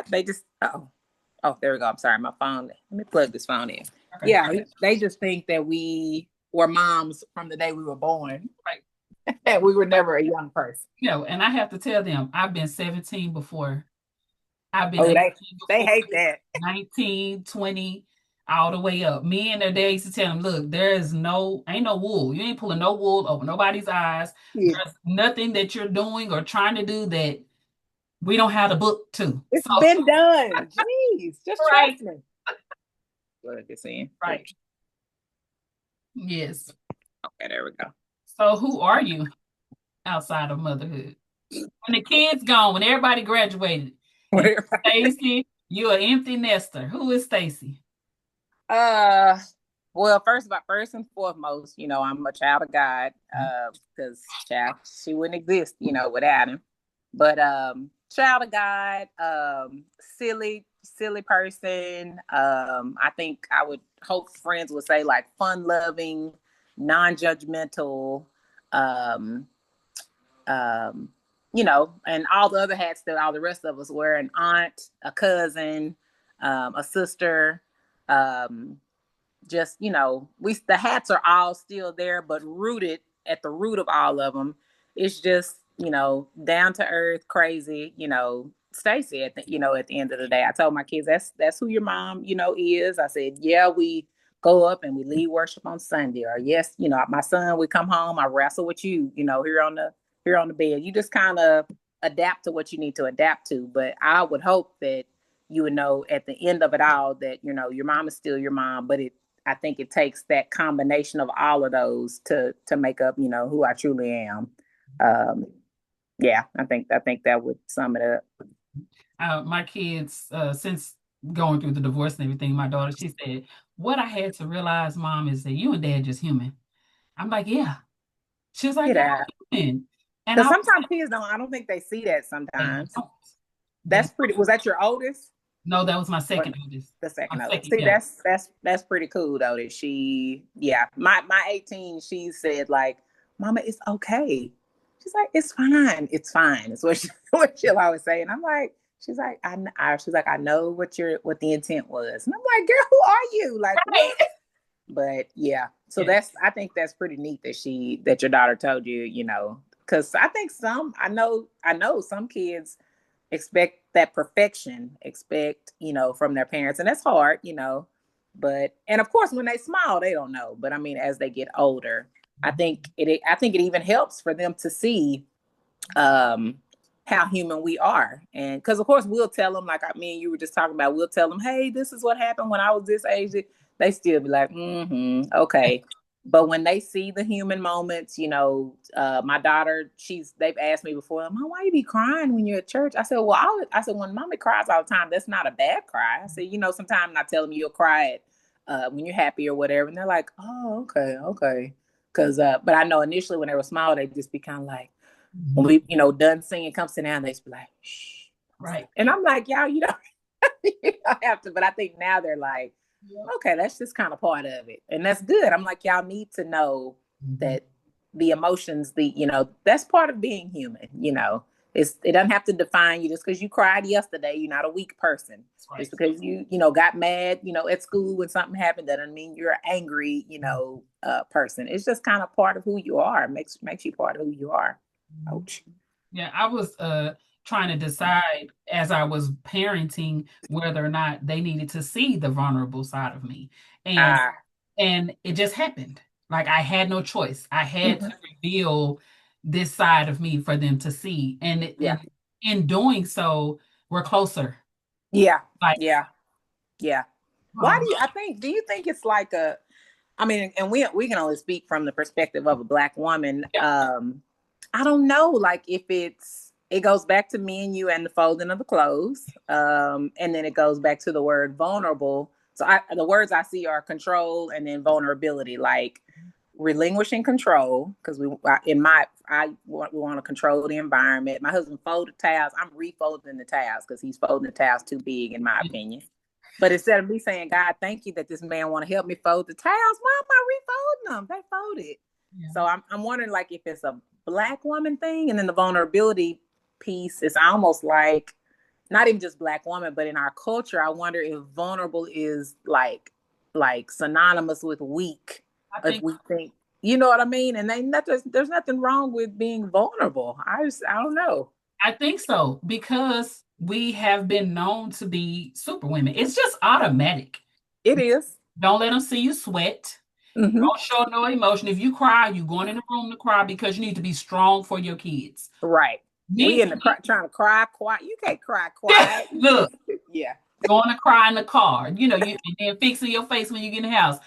[SPEAKER 2] They just, oh, there we go. I'm sorry, my phone. Let me plug this phone in.
[SPEAKER 1] okay,
[SPEAKER 2] Yeah, they just think that we were moms from the day we were born,
[SPEAKER 1] right.
[SPEAKER 2] and we were never a young person.
[SPEAKER 1] And I have to tell them, I've been 17 before. I've been
[SPEAKER 2] Oh,
[SPEAKER 1] 18
[SPEAKER 2] they
[SPEAKER 1] before,
[SPEAKER 2] hate that.
[SPEAKER 1] 19, 20, all the way up. Me and their dad used to tell them, look, ain't no wool. You ain't pulling no wool over nobody's eyes.
[SPEAKER 2] Yeah.
[SPEAKER 1] There's nothing that you're doing or trying to do that we don't have the book to.
[SPEAKER 2] It's
[SPEAKER 1] So,
[SPEAKER 2] been done. Jeez, just
[SPEAKER 1] right,
[SPEAKER 2] trust me. Plug this in.
[SPEAKER 1] right.
[SPEAKER 2] Oops.
[SPEAKER 1] Yes.
[SPEAKER 2] Okay, there we go.
[SPEAKER 1] So who are you outside of motherhood? When the kids gone, when everybody graduated, and
[SPEAKER 2] Whatever.
[SPEAKER 1] Stacy, you're an empty nester. Who is Stacy?
[SPEAKER 2] Uh, Well, first and foremost, I'm a child of God, because child, she wouldn't exist, without him. But child of God, silly person. I think I would hope friends would say like fun loving, non-judgmental, um, um, and all the other hats that all the rest of us wear, an aunt, a cousin, a sister, um, just we the hats are all still there, but rooted at the root of all of them, it's just down to earth, crazy. Staci, at the end of the day, I told my kids that's who your mom is. I said, yeah, we go up and we lead worship on Sunday, or yes, my son, we come home, I wrestle with you, here on the bed. You just kind of adapt to what you need to adapt to. But I would hope that you would know at the end of it all that your mom is still your mom, but I think it takes that combination of all of those to make up, who I truly am. Um, yeah, I think that would sum it up.
[SPEAKER 1] My kids, since going through the divorce and everything, my daughter, she said, "What I had to realize, Mom, is that you and Dad just human." I'm like, "Yeah." She was like,
[SPEAKER 2] Get
[SPEAKER 1] "Y'all
[SPEAKER 2] out.
[SPEAKER 1] human," and
[SPEAKER 2] Because
[SPEAKER 1] I was
[SPEAKER 2] sometimes
[SPEAKER 1] like,
[SPEAKER 2] kids don't. I don't think they see that
[SPEAKER 1] "They
[SPEAKER 2] sometimes.
[SPEAKER 1] don't. They
[SPEAKER 2] That's pretty. Was that your oldest?
[SPEAKER 1] no, that was my
[SPEAKER 2] Or
[SPEAKER 1] second oldest.
[SPEAKER 2] the
[SPEAKER 1] My
[SPEAKER 2] second oldest?
[SPEAKER 1] second,
[SPEAKER 2] See,
[SPEAKER 1] yeah,
[SPEAKER 2] that's pretty cool though. That yeah. My 18, she said like, "Mama, it's okay." She's like, "It's fine. It's fine." It's what she'll always say, and I'm like, she's like, "I know what the intent was," and I'm like, "Girl, who are you? Like what?"
[SPEAKER 1] right.
[SPEAKER 2] But yeah, so
[SPEAKER 1] Yeah.
[SPEAKER 2] I think that's pretty neat that your daughter told you, because I think I know some kids expect that perfection, expect, from their parents, and that's hard, but and of course when they smile they don't know, but I mean as they get older, I think it even helps for them to see um how human we are. And because of course we'll tell them, like me and you were just talking about, we'll tell them, hey, this is what happened when I was this age. They still be like, okay. But when they see the human moments, my daughter, they've asked me before, Mom, why you be crying when you're at church? I said, well, I said, when mommy cries all the time, that's not a bad cry. I said, sometimes I tell them you'll cry when you're happy or whatever. And they're like, oh, okay. Cause, but I know initially when they were small, they just be kind of like, when
[SPEAKER 1] Mhm.
[SPEAKER 2] we, done singing, come sit down, they just be like, shh.
[SPEAKER 1] Right.
[SPEAKER 2] And I'm like, y'all, you don't have to. But I think now they're like,
[SPEAKER 1] Yep.
[SPEAKER 2] okay, that's just kind of part of it. And that's good. I'm like, y'all need to know
[SPEAKER 1] Mhm.
[SPEAKER 2] that the emotions, that's part of being human, it doesn't have to define you. Just because you cried yesterday, you're not a weak person.
[SPEAKER 1] That's right.
[SPEAKER 2] Just because you, got mad, at school when something happened, that doesn't mean you're an angry, person. It's just kind of part of who you are. It makes you part of who you are.
[SPEAKER 1] Mhm.
[SPEAKER 2] Ouch.
[SPEAKER 1] Yeah, I was trying to decide as I was parenting whether or not they needed to see the vulnerable side of me. And
[SPEAKER 2] Ah,
[SPEAKER 1] and it just happened. Like I had no choice. I had to
[SPEAKER 2] mhm.
[SPEAKER 1] reveal this side of me for them to see.
[SPEAKER 2] Yeah,
[SPEAKER 1] And in doing so, we're closer.
[SPEAKER 2] yeah,
[SPEAKER 1] Like,
[SPEAKER 2] yeah, yeah. Why
[SPEAKER 1] um,
[SPEAKER 2] do you think it's like I mean, and we can only speak from the perspective of a Black woman.
[SPEAKER 1] yeah,
[SPEAKER 2] I don't know, like if it goes back to me and you and the folding of the clothes, and then it goes back to the word vulnerable. So the words I see are control and then vulnerability, like relinquishing control, because we want to control the environment. My husband folded towels. I'm refolding the towels because he's folding the towels too big, in my opinion. But instead of me saying, God, thank you that this man want to help me fold the towels, why am I refolding them? They folded.
[SPEAKER 1] yeah.
[SPEAKER 2] So I'm wondering, like, if it's a Black woman thing, and then the vulnerability piece is almost like not even just Black woman, but in our culture, I wonder if vulnerable is like synonymous with weak.
[SPEAKER 1] I
[SPEAKER 2] If
[SPEAKER 1] think
[SPEAKER 2] we think, you know what I mean, and there's nothing wrong with being vulnerable. I don't know.
[SPEAKER 1] I think so because we have been known to be super women. It's just automatic.
[SPEAKER 2] It is.
[SPEAKER 1] Don't let them see you sweat.
[SPEAKER 2] Mm-hmm.
[SPEAKER 1] Don't show no emotion. If you cry, you going in the room to cry because you need to be strong for your kids.
[SPEAKER 2] Right. We
[SPEAKER 1] Me,
[SPEAKER 2] in the trying to cry quiet. You can't cry quiet.
[SPEAKER 1] look,
[SPEAKER 2] Yeah.
[SPEAKER 1] going to cry in the car, and then fixing your face when you get in the house.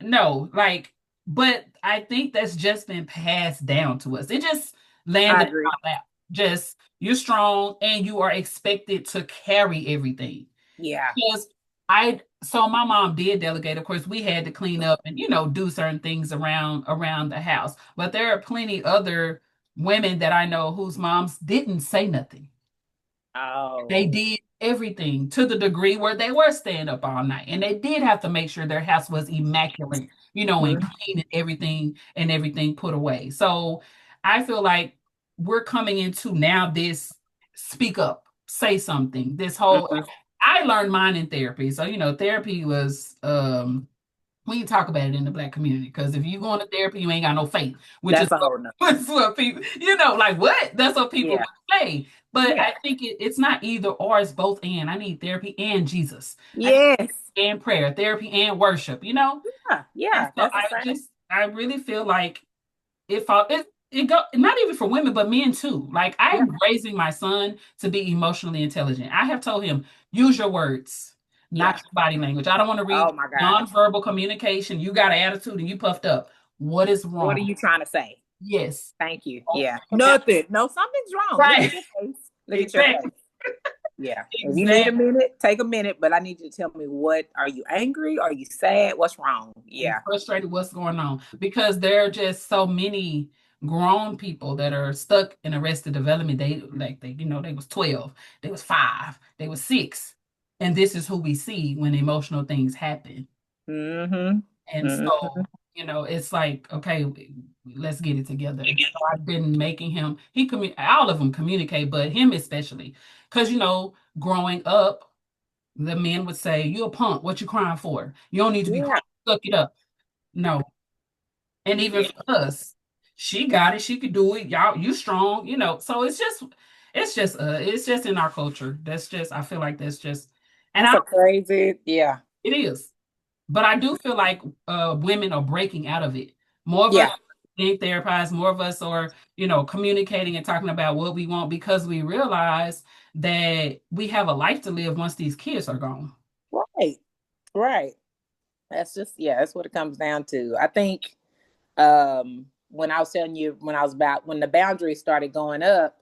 [SPEAKER 1] No, like, but I think that's just been passed down to us. It just
[SPEAKER 2] I
[SPEAKER 1] landed in
[SPEAKER 2] agree.
[SPEAKER 1] my lap. Just you're strong and you are expected to carry everything.
[SPEAKER 2] Yeah.
[SPEAKER 1] Because I So my mom did delegate. Of course, we had to clean up and do certain things around the house. But there are plenty other women that I know whose moms didn't say nothing. They
[SPEAKER 2] Oh.
[SPEAKER 1] did everything to the degree where they were staying up all night, and they did have to make sure their house was immaculate, and
[SPEAKER 2] Mhm.
[SPEAKER 1] clean and everything put away. So I feel like we're coming into now this speak up, say something. This whole
[SPEAKER 2] Mhm.
[SPEAKER 1] I learned mine in therapy. So, therapy was we can talk about it in the black community because if you go into therapy, you ain't got no faith, which is
[SPEAKER 2] That's a
[SPEAKER 1] what,
[SPEAKER 2] whole nother.
[SPEAKER 1] that's what people, like what? That's what people
[SPEAKER 2] Yeah.
[SPEAKER 1] would say. But
[SPEAKER 2] Yeah.
[SPEAKER 1] I think it's not either or, it's both and. I need therapy and Jesus. I
[SPEAKER 2] Yes.
[SPEAKER 1] need and prayer, therapy and worship.
[SPEAKER 2] Yeah.
[SPEAKER 1] And
[SPEAKER 2] Yeah.
[SPEAKER 1] so
[SPEAKER 2] That's the same.
[SPEAKER 1] I really feel like if I it go not even for women but men too. Like I
[SPEAKER 2] Yeah.
[SPEAKER 1] am raising my son to be emotionally intelligent. I have told him use your words, not
[SPEAKER 2] Yeah.
[SPEAKER 1] your body language. I don't want to read
[SPEAKER 2] Oh my God.
[SPEAKER 1] nonverbal communication. You got an attitude and you puffed up. What is
[SPEAKER 2] What are
[SPEAKER 1] wrong?
[SPEAKER 2] you trying to say?
[SPEAKER 1] Yes.
[SPEAKER 2] Thank you.
[SPEAKER 1] Oh,
[SPEAKER 2] Yeah.
[SPEAKER 1] now-
[SPEAKER 2] Nothing. No, something's wrong. Look
[SPEAKER 1] right.
[SPEAKER 2] at your face. Look at your
[SPEAKER 1] Exactly.
[SPEAKER 2] face. Yeah. If you need a
[SPEAKER 1] Exactly.
[SPEAKER 2] minute, take a minute, but I need you to tell me, what are you angry? Are you sad? What's wrong?
[SPEAKER 1] You
[SPEAKER 2] Yeah.
[SPEAKER 1] frustrated what's going on because there are just so many grown people that are stuck in arrested development. They was 12, they was 5, they was 6, and this is who we see when emotional things happen.
[SPEAKER 2] Mm-hmm.
[SPEAKER 1] And
[SPEAKER 2] Mm-hmm.
[SPEAKER 1] so it's like, okay, let's get it together. So I've been making him, all of them communicate, but him especially, because growing up, the men would say, "You a punk, what you crying for? You don't need to be
[SPEAKER 2] Yeah.
[SPEAKER 1] crying, suck it up." No. And even
[SPEAKER 2] Yeah.
[SPEAKER 1] for us, she got it. She could do it. Y'all, you strong. So it's just in our culture. That's just, I feel like that's just, and
[SPEAKER 2] That's a crazy. Yeah.
[SPEAKER 1] it is. But I do feel like women are breaking out of it. More of us
[SPEAKER 2] Yeah.
[SPEAKER 1] being therapized, more of us are, communicating and talking about what we want because we realize that we have a life to live once these kids are gone.
[SPEAKER 2] Right. Right. That's just, yeah, that's what it comes down to. I think when I was telling you, when the boundaries started going up,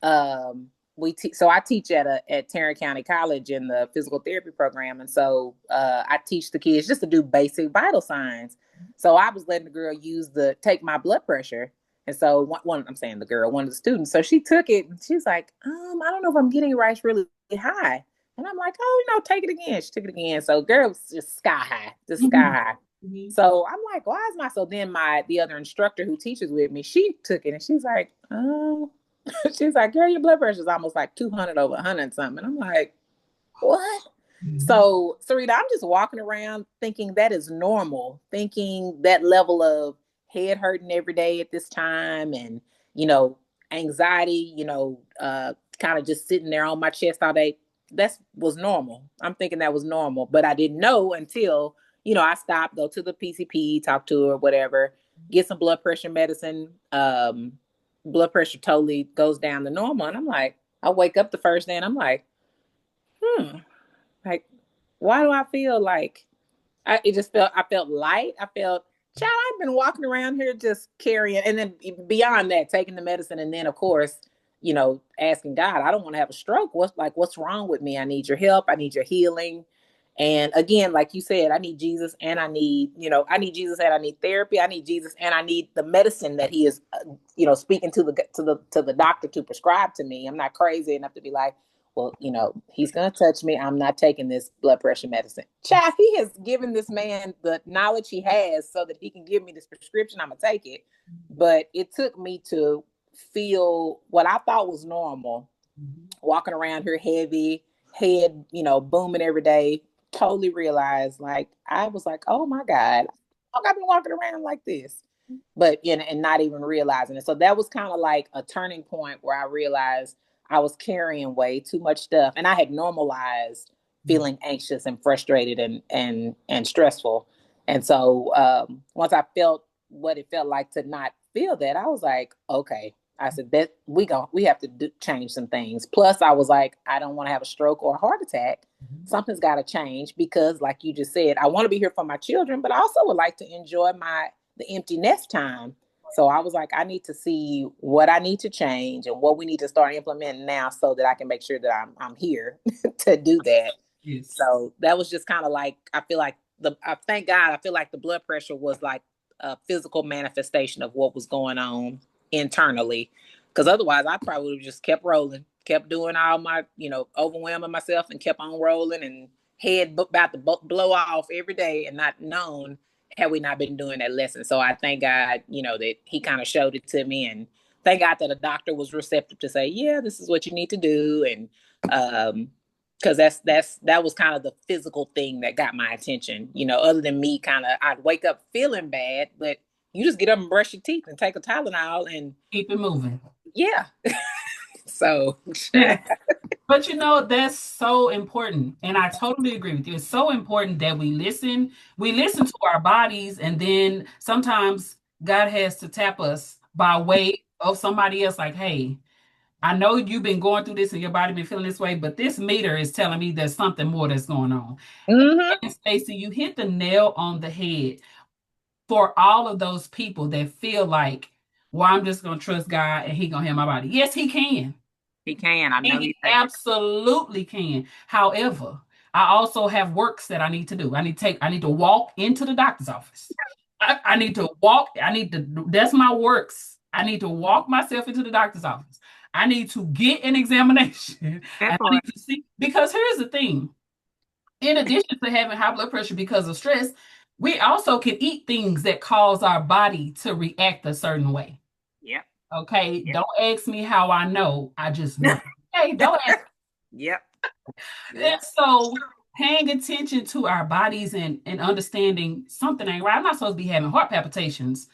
[SPEAKER 2] so I teach at Tarrant County College in the physical therapy program, and so I teach the kids just to do basic vital signs. So I was letting the girl take my blood pressure, and so I'm saying the girl, one of the students, so she took it, and she's like, I don't know if I'm getting it right. It's really high. And I'm like, oh, take it again. She took it again. So girl was just sky high, just sky
[SPEAKER 1] Mhm.
[SPEAKER 2] high.
[SPEAKER 1] Mhm.
[SPEAKER 2] So I'm like, why is my, so then the other instructor who teaches with me, she took it and she's like, oh, she's like, girl, your blood pressure is almost like 200 over 100 and something. And I'm like, what?
[SPEAKER 1] Mhm.
[SPEAKER 2] So, Sarita, I'm just walking around thinking that is normal, thinking that level of head hurting every day at this time and, you know, anxiety, kind of just sitting there on my chest all day. That was normal. I'm thinking that was normal, but I didn't know until, I stopped, go to the PCP, talk to her, whatever, get some blood pressure medicine. Blood pressure totally goes down to normal. And I'm like, I wake up the first day and I'm like, like, why do I feel like I felt light. I felt, child, I've been walking around here just carrying, and then beyond that, taking the medicine, and then of course, asking God, I don't want to have a stroke. What's wrong with me? I need your help. I need your healing. And again, like you said, I need Jesus, and I need Jesus, and I need therapy. I need Jesus, and I need the medicine that He is, speaking to the doctor to prescribe to me. I'm not crazy enough to be like, well, he's going to touch me. I'm not taking this blood pressure medicine. Child, he has given this man the knowledge he has so that he can give me this prescription. I'm going to take it. But it took me to feel what I thought was normal,
[SPEAKER 1] Mhm.
[SPEAKER 2] walking around here heavy, head, booming every day. Totally realized, like, I was like, oh my God, I've been walking around like this, but and not even realizing it. So that was kind of like a turning point where I realized I was carrying way too much stuff, and I had normalized feeling anxious and frustrated and stressful. And so once I felt what it felt like to not feel that, I was like, okay. I said that we have to change some things. Plus, I was like, I don't want to have a stroke or a heart attack.
[SPEAKER 1] Mhm.
[SPEAKER 2] Something's got to change because, like you just said, I want to be here for my children, but I also would like to enjoy the empty nest time. So I was like, I need to see what I need to change and what we need to start implementing now so that I can make sure that I'm here to do that.
[SPEAKER 1] Yes.
[SPEAKER 2] So that was just kind of like, I feel like I thank God, I feel like the blood pressure was like a physical manifestation of what was going on internally. Because otherwise, I probably would have just kept rolling, kept doing all my, overwhelming myself and kept on rolling and head about to blow off every day and not known had we not been doing that lesson. So I thank God, that he kind of showed it to me, and thank God that a doctor was receptive to say, yeah, this is what you need to do. And, because that was kind of the physical thing that got my attention. Other than me, kind of, I'd wake up feeling bad, but you just get up and brush your teeth and take a Tylenol, and
[SPEAKER 1] Keep it moving.
[SPEAKER 2] yeah. So
[SPEAKER 1] Yeah. But that's so important. And I totally agree with you. It's so important that we listen. We listen to our bodies, and then sometimes God has to tap us by way of somebody else, like, hey, I know you've been going through this and your body been feeling this way, but this meter is telling me there's something more that's going on.
[SPEAKER 2] mm-hmm.
[SPEAKER 1] And Stacy, you hit the nail on the head for all of those people that feel like, well, I'm just gonna trust God and He gonna heal my body. Yes, He can.
[SPEAKER 2] He can. I know
[SPEAKER 1] He
[SPEAKER 2] he's able.
[SPEAKER 1] absolutely can. However, I also have works that I need to do. I need to walk into the doctor's office. I need to walk, that's my works. I need to walk myself into the doctor's office. I need to get an examination.
[SPEAKER 2] That
[SPEAKER 1] And I need
[SPEAKER 2] part.
[SPEAKER 1] to see, because here's the thing. In addition to having high blood pressure because of stress, we also can eat things that cause our body to react a certain way.
[SPEAKER 2] Yep.
[SPEAKER 1] Okay.
[SPEAKER 2] Yep.
[SPEAKER 1] Don't ask me how I know. I just know. Okay. Don't ask.
[SPEAKER 2] Yep.
[SPEAKER 1] And
[SPEAKER 2] Yep.
[SPEAKER 1] so paying attention to our bodies and understanding something ain't right. I'm not supposed to be having heart palpitations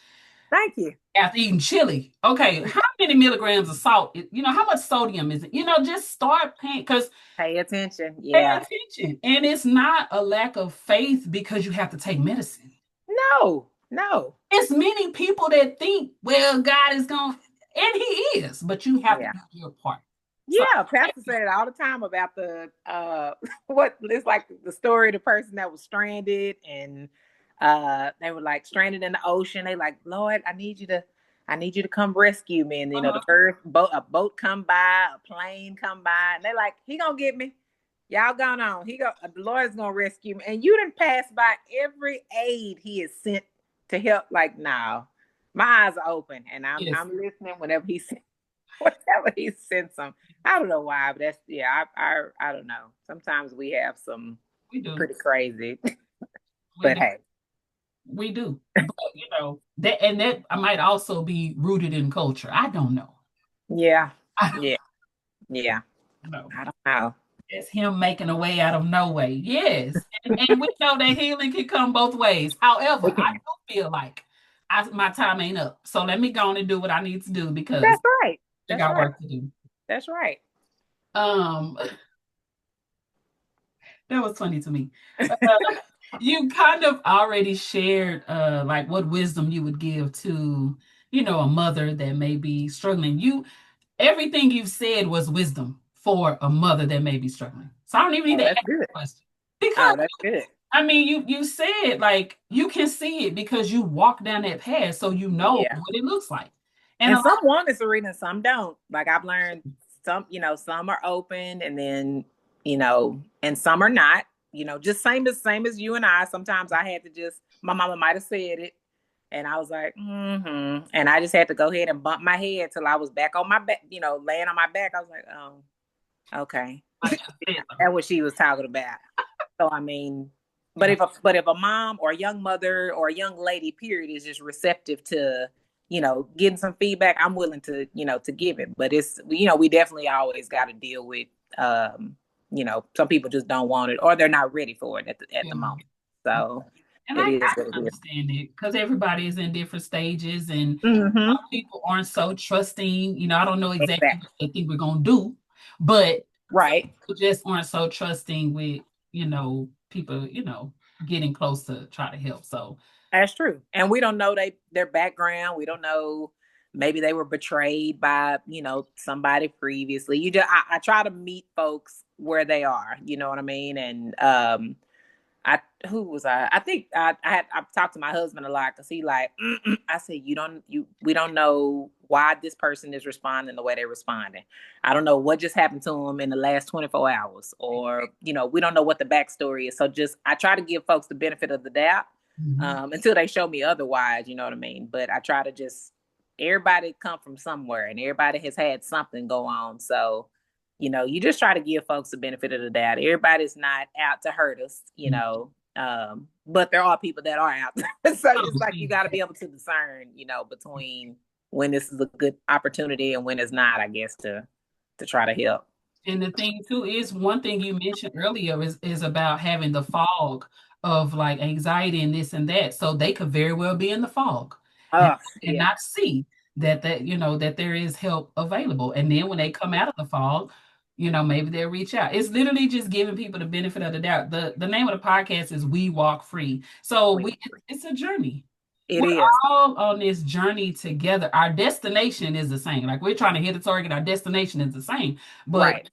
[SPEAKER 2] Thank you.
[SPEAKER 1] after eating chili. Okay, how many milligrams of salt? How much sodium is it? Just start paying, because
[SPEAKER 2] Pay attention.
[SPEAKER 1] pay
[SPEAKER 2] Yeah.
[SPEAKER 1] attention. And it's not a lack of faith because you have to take medicine.
[SPEAKER 2] No. No.
[SPEAKER 1] It's many people that think, well, God is going, and He is, but you have to
[SPEAKER 2] Yeah.
[SPEAKER 1] do your part. So,
[SPEAKER 2] Yeah, Pastor said it all the time about the what it's like the story of the person that was stranded, and they were like stranded in the ocean. They like, Lord, I need you to come rescue me. And the
[SPEAKER 1] uh-huh.
[SPEAKER 2] first a boat come by, a plane come by, and they like, He gonna get me. Y'all gone on. The Lord's gonna rescue me. And you didn't pass by every aid He has sent to help. Like, now, my eyes are open and
[SPEAKER 1] Yes,
[SPEAKER 2] I'm listening whenever He sent whatever He sends them. I don't know why, but that's, yeah. I don't know. Sometimes we have some
[SPEAKER 1] we do.
[SPEAKER 2] pretty crazy,
[SPEAKER 1] We
[SPEAKER 2] but
[SPEAKER 1] do.
[SPEAKER 2] hey,
[SPEAKER 1] We do. But that might also be rooted in culture. I don't know.
[SPEAKER 2] yeah,
[SPEAKER 1] I
[SPEAKER 2] yeah, yeah.
[SPEAKER 1] don't know.
[SPEAKER 2] I don't know.
[SPEAKER 1] It's Him making a way out of no way. Yes. And we know that healing can come both ways. However,
[SPEAKER 2] It
[SPEAKER 1] I
[SPEAKER 2] can.
[SPEAKER 1] do feel like my time ain't up. So let me go on and do what I need to do because
[SPEAKER 2] That's right.
[SPEAKER 1] I
[SPEAKER 2] That's
[SPEAKER 1] got
[SPEAKER 2] right.
[SPEAKER 1] work to do.
[SPEAKER 2] That's right.
[SPEAKER 1] Um, that was funny to me. You kind of already shared like what wisdom you would give to, a mother that may be struggling. Everything you've said was wisdom for a mother that may be struggling. So I don't even need
[SPEAKER 2] Oh,
[SPEAKER 1] to ask
[SPEAKER 2] that's
[SPEAKER 1] the
[SPEAKER 2] good.
[SPEAKER 1] question. Because
[SPEAKER 2] Oh, that's good.
[SPEAKER 1] I mean you said like you can see it because you walk down that path, so you know
[SPEAKER 2] Yeah.
[SPEAKER 1] what it looks like. And a
[SPEAKER 2] And
[SPEAKER 1] lot
[SPEAKER 2] some want us to read and some don't. Like I've learned some are open, and then, and some are not. Just same as you and I. Sometimes I had to just, my mama might have said it, and I was like, mm-hmm. And I just had to go ahead and bump my head till I was back on my back, laying on my back. I was like, oh, okay.
[SPEAKER 1] like you said though.
[SPEAKER 2] That's what she was talking about. So I mean, but
[SPEAKER 1] Yeah.
[SPEAKER 2] if a mom or a young mother or a young lady, period, is just receptive to, getting some feedback, I'm willing to, to give it. But it's, we definitely always got to deal with, some people just don't want it or they're not ready for it at the
[SPEAKER 1] Yeah.
[SPEAKER 2] moment. So
[SPEAKER 1] And
[SPEAKER 2] it
[SPEAKER 1] I
[SPEAKER 2] is what
[SPEAKER 1] can
[SPEAKER 2] it is.
[SPEAKER 1] understand it because everybody is in different stages and
[SPEAKER 2] Mm-hmm.
[SPEAKER 1] some people aren't so trusting. I don't know exactly
[SPEAKER 2] Exactly.
[SPEAKER 1] what they think we're gonna do, but some
[SPEAKER 2] Right.
[SPEAKER 1] people just aren't so trusting with, people, getting close to try to help. So
[SPEAKER 2] That's true. And we don't know their background. We don't know, maybe they were betrayed by, somebody previously. I try to meet folks where they are, you know what I mean? And I who was I think I've talked to my husband a lot because he like I said we don't know why this person is responding the way they're responding. I don't know what just happened to them in the last 24 hours, or we don't know what the backstory is. So just I try to give folks the benefit of the doubt until they show me otherwise. You know what I mean? But I try to just everybody come from somewhere, and everybody has had something go on. So you just try to give folks the benefit of the doubt. Everybody's not out to hurt us, but there are people that are out. So it's like you got to be able to discern, between when this is a good opportunity and when it's not, I guess, to try to help.
[SPEAKER 1] And the thing too is one thing you mentioned earlier is about having the fog of like anxiety and this and that. So they could very well be in the fog and
[SPEAKER 2] Oh,
[SPEAKER 1] and
[SPEAKER 2] yeah,
[SPEAKER 1] not see that there is help available. And then when they come out of the fog, maybe they'll reach out. It's literally just giving people the benefit of the doubt. The name of the podcast is We Walk Free. So it's a journey.
[SPEAKER 2] it
[SPEAKER 1] We're
[SPEAKER 2] is.
[SPEAKER 1] all on this journey together. Our destination is the same. Like we're trying to hit a target, our destination is the same. But
[SPEAKER 2] Right,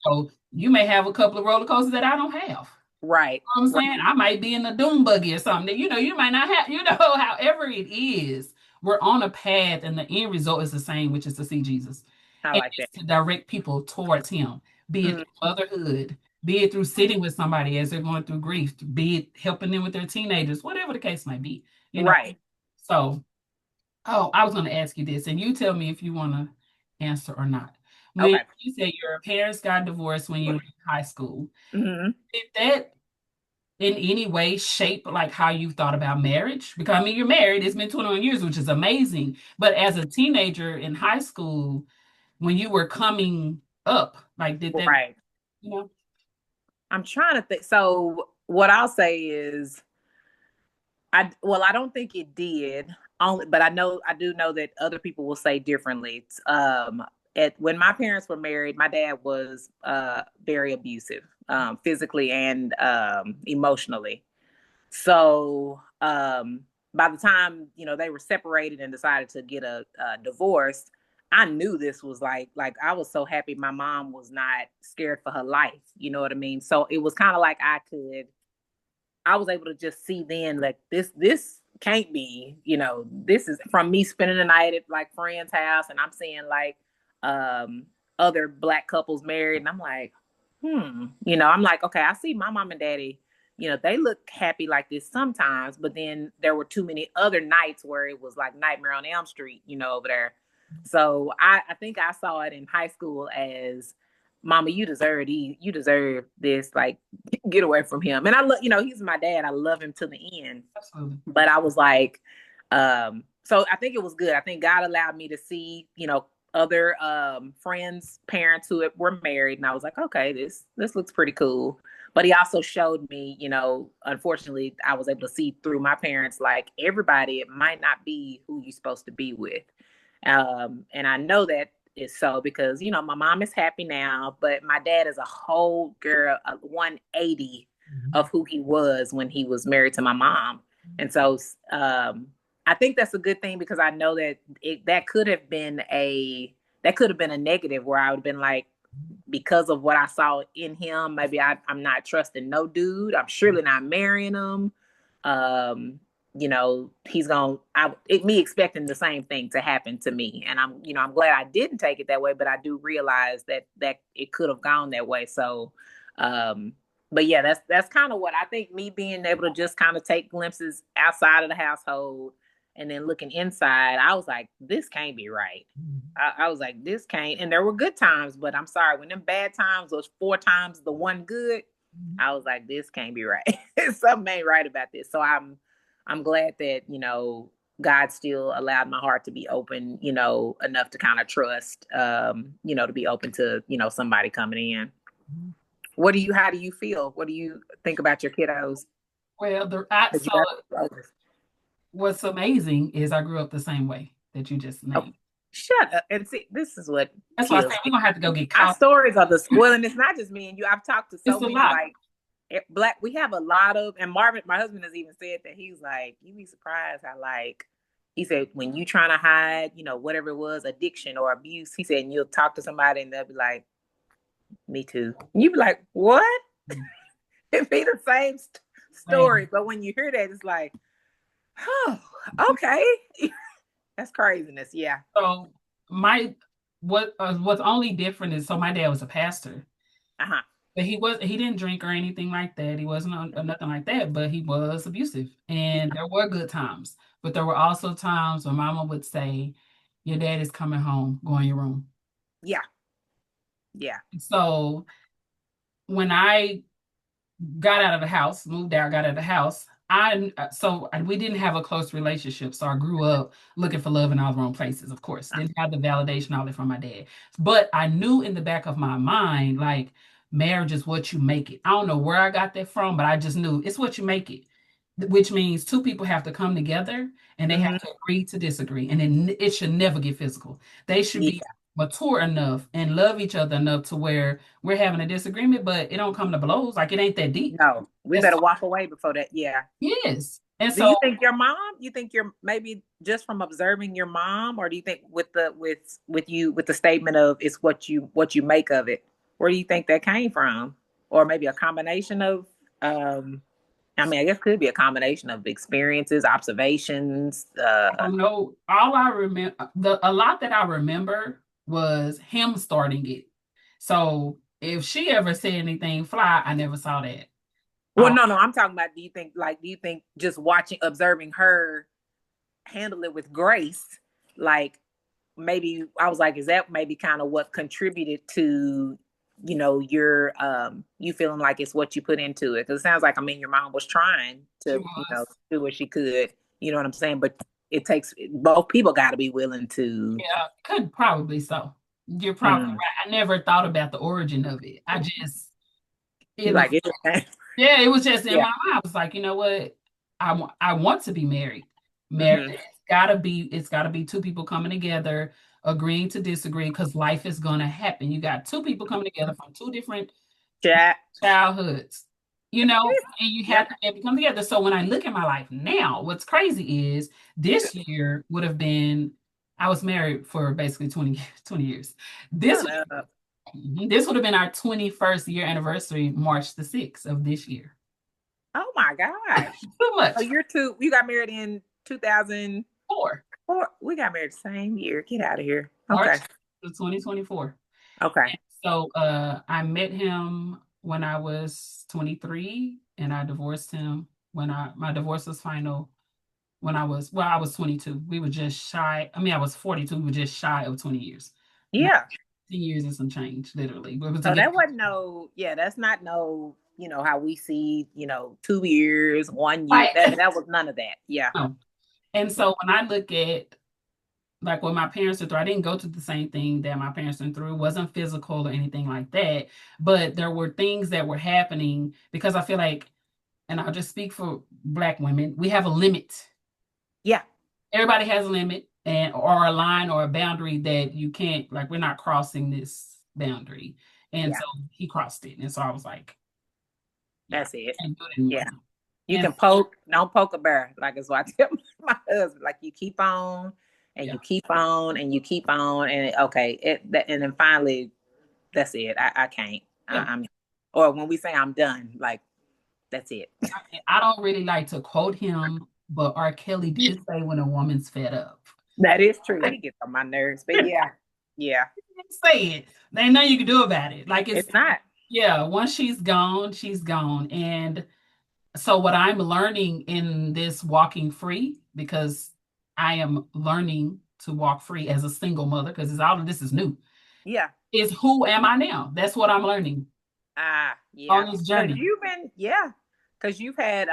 [SPEAKER 1] you may have a couple of roller coasters that I don't have.
[SPEAKER 2] right,
[SPEAKER 1] You know what I'm
[SPEAKER 2] right,
[SPEAKER 1] saying? I might be in the doom buggy or something that you might not have, however it is, we're on a path and the end result is the same, which is to see Jesus.
[SPEAKER 2] I
[SPEAKER 1] And
[SPEAKER 2] like that.
[SPEAKER 1] it's to direct people towards him, be it
[SPEAKER 2] Mm,
[SPEAKER 1] through motherhood, be it through sitting with somebody as they're going through grief, be it helping them with their teenagers, whatever the case might be, you know.
[SPEAKER 2] right.
[SPEAKER 1] So oh, I was going to ask you this, and you tell me if you want to answer or not. When
[SPEAKER 2] Okay.
[SPEAKER 1] you said your parents got divorced when you were in high school,
[SPEAKER 2] Hmm.
[SPEAKER 1] did that in any way shape like how you thought about marriage? Because I mean, you're married; it's been 21 years, which is amazing. But as a teenager in high school, when you were coming up, like did that,
[SPEAKER 2] Right.
[SPEAKER 1] you know?
[SPEAKER 2] I'm trying to think. So what I'll say is I don't think it did. Only, but I do know that other people will say differently. At when my parents were married, my dad was very abusive, physically and emotionally. So by the time they were separated and decided to get a divorce, I knew this was like I was so happy my mom was not scared for her life. You know what I mean? So it was kind of like I was able to just see then like this can't be, this is from me spending the night at like friend's house and I'm seeing like um other black couples married and I'm like, I'm like, okay, I see my mom and daddy, they look happy like this sometimes, but then there were too many other nights where it was like Nightmare on Elm Street, over there. So I think I saw it in high school as Mama, you deserve this. Like, get away from him. And I love, he's my dad. I love him to the end.
[SPEAKER 1] Absolutely.
[SPEAKER 2] But I was like, so I think it was good. I think God allowed me to see, other friends, parents who were married, and I was like, okay, this looks pretty cool. But he also showed me, unfortunately, I was able to see through my parents, like everybody, it might not be who you're supposed to be with. And I know that is so because my mom is happy now, but my dad is a whole girl, a 180
[SPEAKER 1] Mhm.
[SPEAKER 2] of who he was when he was married to my mom. And so I think that's a good thing because I know that that could have been a negative where I would have been like, because of what I saw in him, maybe I'm not trusting no dude. I'm surely not marrying him. He's gonna me expecting the same thing to happen to me. And I'm glad I didn't take it that way, but I do realize that it could have gone that way. So but yeah, that's kind of what I think, me being able to just kind of take glimpses outside of the household and then looking inside, I was like, this can't be right. I was like, this can't. And there were good times, but I'm sorry, when them bad times was 4 times the one good, I was like, this can't be right. Something ain't right about this. So I'm glad that God still allowed my heart to be open, enough to kind of trust, to be open to somebody coming in. How do you feel? What do you think about your kiddos?
[SPEAKER 1] Well,
[SPEAKER 2] You
[SPEAKER 1] so
[SPEAKER 2] have
[SPEAKER 1] what's amazing is I grew up the same way that you just
[SPEAKER 2] oh,
[SPEAKER 1] named.
[SPEAKER 2] shut up and see. This is what
[SPEAKER 1] That's why I said
[SPEAKER 2] kills
[SPEAKER 1] we're gonna have to go get
[SPEAKER 2] our
[SPEAKER 1] coffee.
[SPEAKER 2] stories are the spoil, and it's not just me and you. I've talked to so
[SPEAKER 1] It's a
[SPEAKER 2] many
[SPEAKER 1] lot.
[SPEAKER 2] like black. We have a lot of, and Marvin, my husband, has even said that he's like, you'd be surprised how like he said when you trying to hide, whatever it was, addiction or abuse. He said, and you'll talk to somebody and they'll be like, me too. And you be like, what? It be the same story. But when you hear that, it's like, oh, okay. That's craziness. Yeah.
[SPEAKER 1] So my what's only different is so my dad was a pastor,
[SPEAKER 2] Uh-huh.
[SPEAKER 1] but he didn't drink or anything like that. He wasn't nothing like that, but he was abusive. And there were good times, but there were also times when Mama would say, "Your dad is coming home. Go in your room."
[SPEAKER 2] Yeah. Yeah.
[SPEAKER 1] So when I got out of the house, moved out, got out of the house. We didn't have a close relationship, so I grew up looking for love in all the wrong places. Of course, didn't have the validation all that from my dad, but I knew in the back of my mind, like marriage is what you make it. I don't know where I got that from, but I just knew it's what you make it, which means two people have to come together and they have
[SPEAKER 2] Hmm.
[SPEAKER 1] to agree to disagree, and then it should never get physical. They should be
[SPEAKER 2] Yeah.
[SPEAKER 1] mature enough and love each other enough to where we're having a disagreement, but it don't come to blows. Like it ain't that deep.
[SPEAKER 2] No, we
[SPEAKER 1] And so,
[SPEAKER 2] better walk away before that. Yeah.
[SPEAKER 1] yes. And
[SPEAKER 2] Do
[SPEAKER 1] so
[SPEAKER 2] you think your mom? You think you're maybe just from observing your mom, or do you think with the statement of it's what you make of it? Where do you think that came from, or maybe a combination of? Um, I mean, I guess could be a combination of experiences, observations.
[SPEAKER 1] I don't know. All I remember, a lot that I remember was him starting it. So if she ever said anything fly, I never saw that.
[SPEAKER 2] Well, no, I'm talking about. Do you think just watching, observing her handle it with grace, like maybe I was like, is that maybe kind of what contributed to, your you feeling like it's what you put into it? Because it sounds like, I mean, your mom was trying
[SPEAKER 1] She
[SPEAKER 2] to,
[SPEAKER 1] was.
[SPEAKER 2] do what she could. You know what I'm saying? But it takes both people got to be willing to.
[SPEAKER 1] Yeah, could probably so. You're probably
[SPEAKER 2] Mm,
[SPEAKER 1] right. I never thought about the origin of it. I just
[SPEAKER 2] you
[SPEAKER 1] it was
[SPEAKER 2] like it?
[SPEAKER 1] yeah, it was just in
[SPEAKER 2] Yeah.
[SPEAKER 1] my mind. I was like, you know what? I want to be married. Marriage
[SPEAKER 2] Hmm.
[SPEAKER 1] it's gotta be two people coming together, agreeing to disagree, because life is gonna happen. You got two people coming together from two different
[SPEAKER 2] Chat.
[SPEAKER 1] childhoods, and you have
[SPEAKER 2] Yep.
[SPEAKER 1] to be able to come together. So when I look at my life now, what's crazy is this year would have been I was married for basically 20 years. This
[SPEAKER 2] Shut
[SPEAKER 1] would
[SPEAKER 2] up.
[SPEAKER 1] this would have been our 21st year anniversary, March the 6th of this year.
[SPEAKER 2] Oh my gosh.
[SPEAKER 1] Too
[SPEAKER 2] Oh,
[SPEAKER 1] much.
[SPEAKER 2] you got married in 2004.
[SPEAKER 1] 4
[SPEAKER 2] We got married the same year. Get out of here.
[SPEAKER 1] March
[SPEAKER 2] Okay.
[SPEAKER 1] of 2024.
[SPEAKER 2] Okay.
[SPEAKER 1] So I met him when I was 23 and I divorced him when my divorce was final when I was 22. We were just shy. I mean, I was 42. We were just shy of 20 years.
[SPEAKER 2] Yeah.
[SPEAKER 1] 19 years and some change, literally. We were
[SPEAKER 2] So
[SPEAKER 1] together.
[SPEAKER 2] that wasn't no, yeah, that's not no, how we see, 2 years, 1 year.
[SPEAKER 1] Right.
[SPEAKER 2] That was none of that. Yeah.
[SPEAKER 1] No. And
[SPEAKER 2] Yeah.
[SPEAKER 1] so when I look at like what my parents went through, I didn't go through the same thing that my parents went through. It wasn't physical or anything like that. But there were things that were happening because I feel like, and I'll just speak for Black women, we have a limit.
[SPEAKER 2] Yeah.
[SPEAKER 1] Everybody has a limit and or a line or a boundary that you can't, like, we're not crossing this boundary. And
[SPEAKER 2] Yeah.
[SPEAKER 1] so he crossed it. And so I was like, yeah,
[SPEAKER 2] That's it.
[SPEAKER 1] can't do it anymore.
[SPEAKER 2] Yeah. You
[SPEAKER 1] And
[SPEAKER 2] can poke, don't poke a bear. Like it's what I tell my husband. Like you keep on and
[SPEAKER 1] yeah,
[SPEAKER 2] you keep on and you keep on. And okay. And then finally, that's it. I can't.
[SPEAKER 1] yeah.
[SPEAKER 2] I'm, or when we say I'm done, like that's it.
[SPEAKER 1] I don't really like to quote him, but R. Kelly did say when a woman's fed up.
[SPEAKER 2] That is true. He gets on my nerves. But yeah. Yeah.
[SPEAKER 1] Say it. There ain't nothing you can do about it. Like it's
[SPEAKER 2] It's not.
[SPEAKER 1] yeah, once she's gone, she's gone. And so what I'm learning in this walking free, because I am learning to walk free as a single mother, because it's all of this is new,
[SPEAKER 2] Yeah.
[SPEAKER 1] is who am I now? That's what I'm learning
[SPEAKER 2] Ah, yeah.
[SPEAKER 1] on this
[SPEAKER 2] Because
[SPEAKER 1] journey.
[SPEAKER 2] you've been, yeah. Because you've had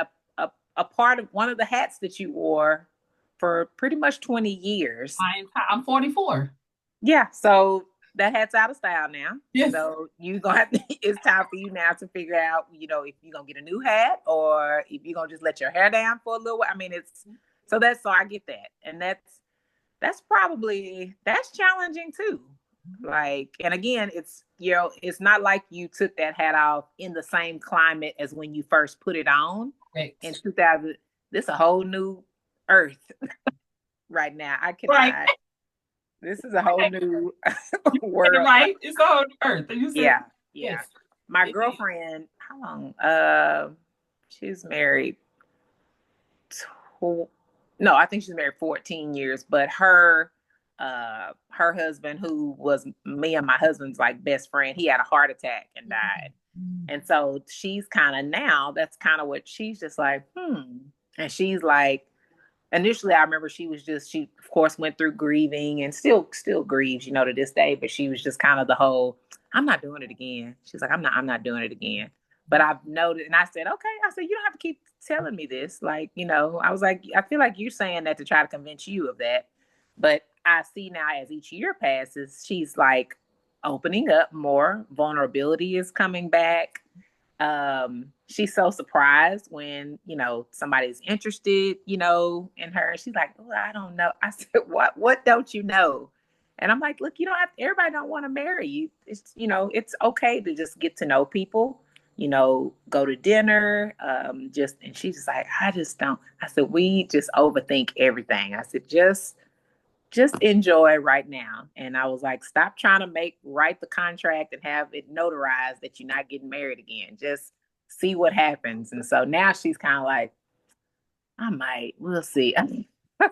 [SPEAKER 2] a part of one of the hats that you wore for pretty much 20 years.
[SPEAKER 1] I'm 44.
[SPEAKER 2] Yeah. So that hat's out of style now.
[SPEAKER 1] Yes.
[SPEAKER 2] So you gonna have to, it's time for you now to figure out, if you're gonna get a new hat or if you're gonna just let your hair down for a little while. I mean, so I get that. And that's challenging too. Like, and again, it's not like you took that hat off in the same climate as when you first put it on in
[SPEAKER 1] Correct.
[SPEAKER 2] 2000. This is a whole new earth right now. I
[SPEAKER 1] Right.
[SPEAKER 2] cannot. This is a whole new world.
[SPEAKER 1] Right. It's on earth. And you said
[SPEAKER 2] Yeah, yeah.
[SPEAKER 1] yes.
[SPEAKER 2] My
[SPEAKER 1] It is.
[SPEAKER 2] girlfriend, how long? She's married. Tw- no, I think she's married 14 years. But her husband, who was me and my husband's like best friend, he had a heart attack and died. And so she's kind of now. That's kind of what she's just like, and she's like, initially I remember she of course went through grieving and still grieves, to this day, but she was just kind of the whole, I'm not doing it again. She's like, I'm not doing it again. But I've noted, and I said, okay, I said, you don't have to keep telling me this. Like, I was like, I feel like you're saying that to try to convince you of that. But I see now as each year passes, she's like opening up more, vulnerability is coming back. She's so surprised when somebody's interested in her. She's like, oh, I don't know. I said, what don't you know? And I'm like, look, you don't have to, everybody don't want to marry you. It's okay to just get to know people, go to dinner. And she's just like, I just don't. I said, we just overthink everything. I said, just enjoy right now. And I was like, stop trying to write the contract and have it notarized that you're not getting married again. Just see what happens. And so now she's kind of like, we'll see. I mean, I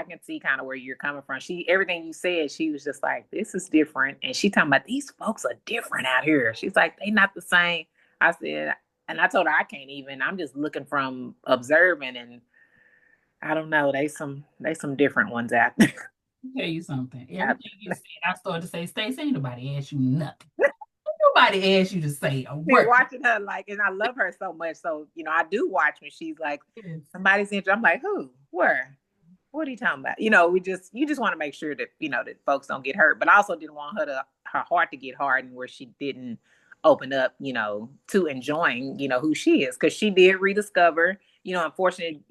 [SPEAKER 2] can see kind of where you're coming from. Everything you said, she was just like, this is different. And she talking about these folks are different out here. She's like, they not the same. I said, and I told her I can't even, I'm just looking from observing, and I don't know. They some different ones out there.
[SPEAKER 1] Tell you something. Everything you said, I started to say, Stacey, ain't nobody asked you nothing. Nobody asked you to say a
[SPEAKER 2] Been
[SPEAKER 1] word.
[SPEAKER 2] watching her and I love her so much. So I do watch when she's like,
[SPEAKER 1] Yes.
[SPEAKER 2] somebody's interested. I'm like, who? Where? What are you talking about? You just want to make sure that that folks don't get hurt, but I also didn't want her heart to get hardened where she didn't open up, to enjoying, who she is, because she did rediscover, unfortunately,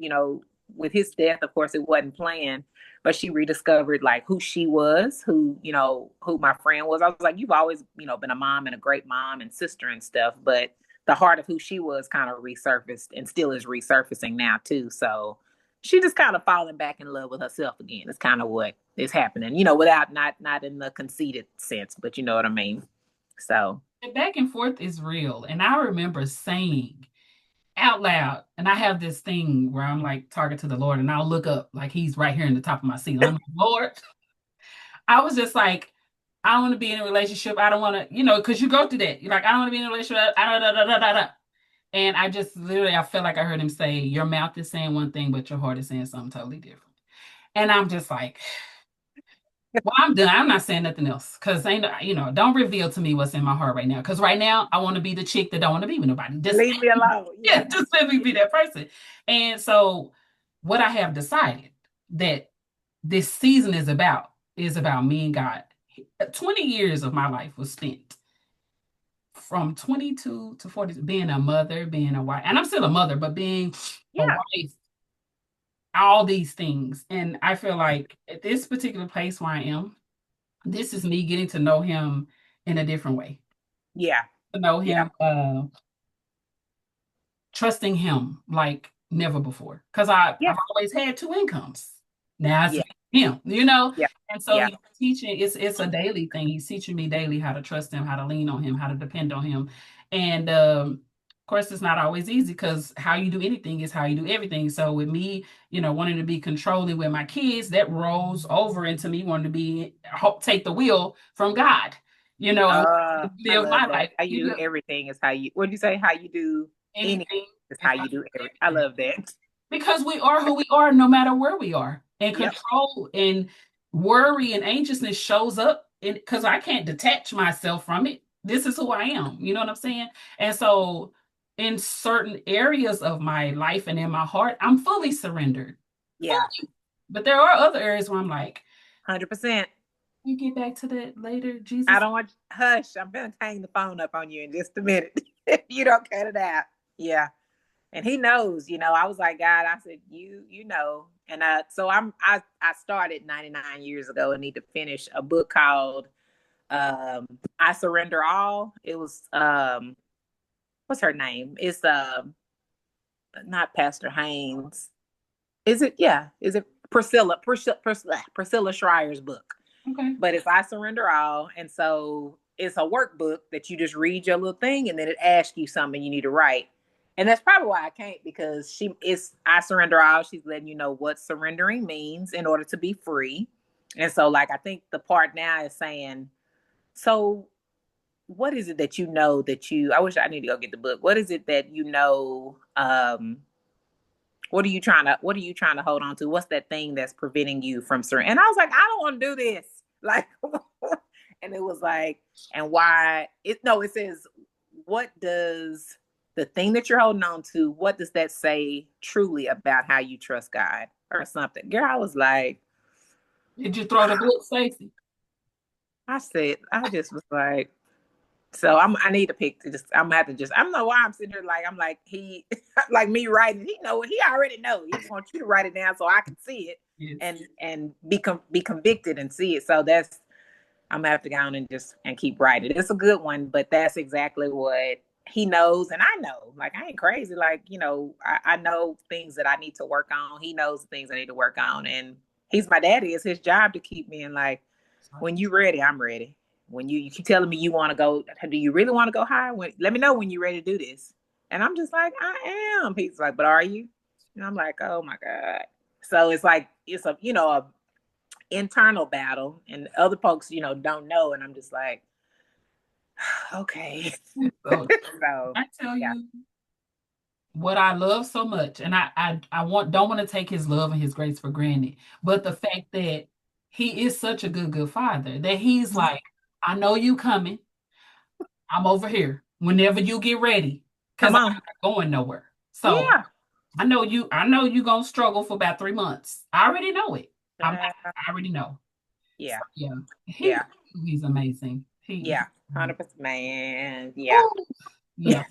[SPEAKER 2] with his death, of course, it wasn't planned, but she rediscovered like who she was, who my friend was. I was like, you've always, been a mom and a great mom and sister and stuff, but the heart of who she was kind of resurfaced and still is resurfacing now too. So she just kind of falling back in love with herself again. It's kind of what is happening, without not in the conceited sense, but you know what I mean. So
[SPEAKER 1] The back and forth is real. And I remember saying out loud, and I have this thing where I'm like talking to the Lord, and I'll look up like he's right here in the top of my seat. I'm like, Lord, I was just like, I don't want to be in a relationship. I don't want to, because you go through that. You're like, I don't want to be in a relationship. Da, da, da, da, da, da. And I just literally, I felt like I heard him say, your mouth is saying one thing, but your heart is saying something totally different. And I'm just like, well, I'm done. I'm not saying nothing else because ain't don't reveal to me what's in my heart right now. Because right now I want to be the chick that don't want to be with nobody. Just
[SPEAKER 2] leave me alone.
[SPEAKER 1] yeah,
[SPEAKER 2] Yeah.
[SPEAKER 1] just let me be that person. And so what I have decided that this season is about me and God. 20 years of my life was spent from 22 to 40 being a mother, being a wife, and I'm still a mother, but being a
[SPEAKER 2] Yeah.
[SPEAKER 1] wife, all these things. And I feel like at this particular place where I am, this is me getting to know him in a different way.
[SPEAKER 2] Yeah.
[SPEAKER 1] To know
[SPEAKER 2] Yeah.
[SPEAKER 1] him, trusting him like never before. Because I've
[SPEAKER 2] Yeah.
[SPEAKER 1] always had two incomes. Now it's
[SPEAKER 2] Yeah.
[SPEAKER 1] him.
[SPEAKER 2] Yeah.
[SPEAKER 1] And so
[SPEAKER 2] Yeah.
[SPEAKER 1] he's teaching, it's a daily thing. He's teaching me daily how to trust him, how to lean on him, how to depend on him. And of course, it's not always easy because how you do anything is how you do everything. So with me, wanting to be controlling with my kids, that rolls over into me wanting to take the wheel from God, and
[SPEAKER 2] I
[SPEAKER 1] live
[SPEAKER 2] love
[SPEAKER 1] my
[SPEAKER 2] that.
[SPEAKER 1] life.
[SPEAKER 2] How you do everything is how you, what do you say? How you do anything
[SPEAKER 1] Anything
[SPEAKER 2] is
[SPEAKER 1] is
[SPEAKER 2] how
[SPEAKER 1] how
[SPEAKER 2] you
[SPEAKER 1] you
[SPEAKER 2] do
[SPEAKER 1] do
[SPEAKER 2] everything. I
[SPEAKER 1] everything.
[SPEAKER 2] love that.
[SPEAKER 1] Because we are who we are no matter where we are. And
[SPEAKER 2] Yep.
[SPEAKER 1] control and worry and anxiousness shows up because I can't detach myself from it. This is who I am. You know what I'm saying? And so in certain areas of my life and in my heart, I'm fully surrendered.
[SPEAKER 2] Yeah.
[SPEAKER 1] Fully. But there are other areas where I'm like,
[SPEAKER 2] 100%.
[SPEAKER 1] we get back to that later,
[SPEAKER 2] I
[SPEAKER 1] Jesus.
[SPEAKER 2] don't want, hush, I'm going to hang the phone up on you in just a minute. If you don't cut it out. Yeah. And he knows, I was like, God, I said, you know. And so I started 99 years ago and need to finish a book called I Surrender All. It was what's her name? It's not Pastor Haynes. Is it? Yeah. Is it Priscilla Schreier's book?
[SPEAKER 1] Okay.
[SPEAKER 2] But it's I Surrender All. And so it's a workbook that you just read your little thing, and then it asks you something you need to write. And that's probably why I can't, because she is I surrender all. She's letting you know what surrendering means in order to be free. And so, like, I think the part now is saying, so what is it that you know that you I wish I need to go get the book. What is it that you know what are you trying to hold on to? What's that thing that's preventing you from surrender? And I was like, I don't want to do this. Like and it was like, and why it no, it says, what does the thing that you're holding on to, what does that say truly about how you trust God or something? Girl, I was like,
[SPEAKER 1] Did you throw the book, Stacy?
[SPEAKER 2] I just was like, so I need to pick to just I'm gonna have to just I don't know why I'm sitting here like I'm like he like me writing, he know he already know. He just wants you to write it down so I can see it
[SPEAKER 1] Yes.
[SPEAKER 2] and be convicted and see it. So that's I'm gonna have to go on and just and keep writing. It's a good one, but that's exactly what he knows, and I know. Like, I ain't crazy. Like, I know things that I need to work on. He knows the things I need to work on, and he's my daddy. It's his job to keep me in, like, when you ready, I'm ready. When you keep telling me you want to go, do you really want to go higher? Let me know when you're ready to do this. And I'm just like, I am. He's like, but are you? And I'm like, oh my God. So it's like it's a internal battle, and other folks don't know, and I'm just like, okay.
[SPEAKER 1] So
[SPEAKER 2] So
[SPEAKER 1] I tell
[SPEAKER 2] yeah.
[SPEAKER 1] you what I love so much, and I don't want to take his love and his grace for granted, but the fact that he is such a good father that he's like, I know you coming. I'm over here whenever you get ready, because
[SPEAKER 2] Come
[SPEAKER 1] I'm
[SPEAKER 2] on.
[SPEAKER 1] not going nowhere. So
[SPEAKER 2] Yeah.
[SPEAKER 1] I know you gonna struggle for about 3 months. I already know it. I already know. So
[SPEAKER 2] Yeah.
[SPEAKER 1] yeah, he
[SPEAKER 2] Yeah.
[SPEAKER 1] he's amazing.
[SPEAKER 2] Yeah. 100%, man. Yeah.
[SPEAKER 1] Oh, yeah.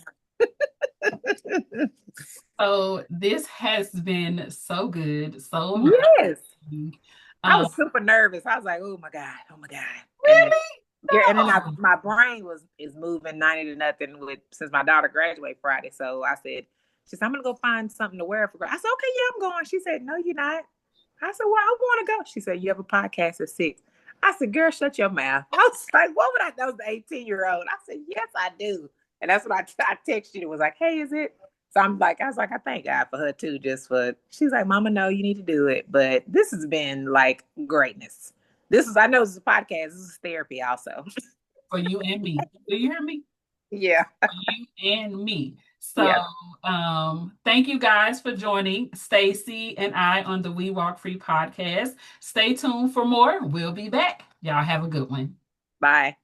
[SPEAKER 1] So this has been so good, so
[SPEAKER 2] Yes.
[SPEAKER 1] encouraging.
[SPEAKER 2] I
[SPEAKER 1] Um,
[SPEAKER 2] was super nervous. I was like, oh my God, oh my God. And then,
[SPEAKER 1] really?
[SPEAKER 2] yeah, and then
[SPEAKER 1] No.
[SPEAKER 2] my brain is moving 90 to nothing with since my daughter graduated Friday. So I said, she said, I'm gonna go find something to wear for her. I said, okay, yeah, I'm going. She said, no, you're not. I said, well, I want to go. She said, you have a podcast at 6. I said, girl, shut your mouth. I was like, what would I know? The 18-year-old. I said, yes, I do. And that's what I texted you. It was like, hey, is it? So I was like, I thank God for her too, just for, she's like, Mama, no, you need to do it. But this has been like greatness. I know this is a podcast, this is therapy also.
[SPEAKER 1] For you and me. Do you hear me?
[SPEAKER 2] Yeah.
[SPEAKER 1] For you and me. So,
[SPEAKER 2] Yeah.
[SPEAKER 1] thank you guys for joining Stacy and I on the We Walk Free podcast. Stay tuned for more. We'll be back. Y'all have a good one.
[SPEAKER 2] Bye.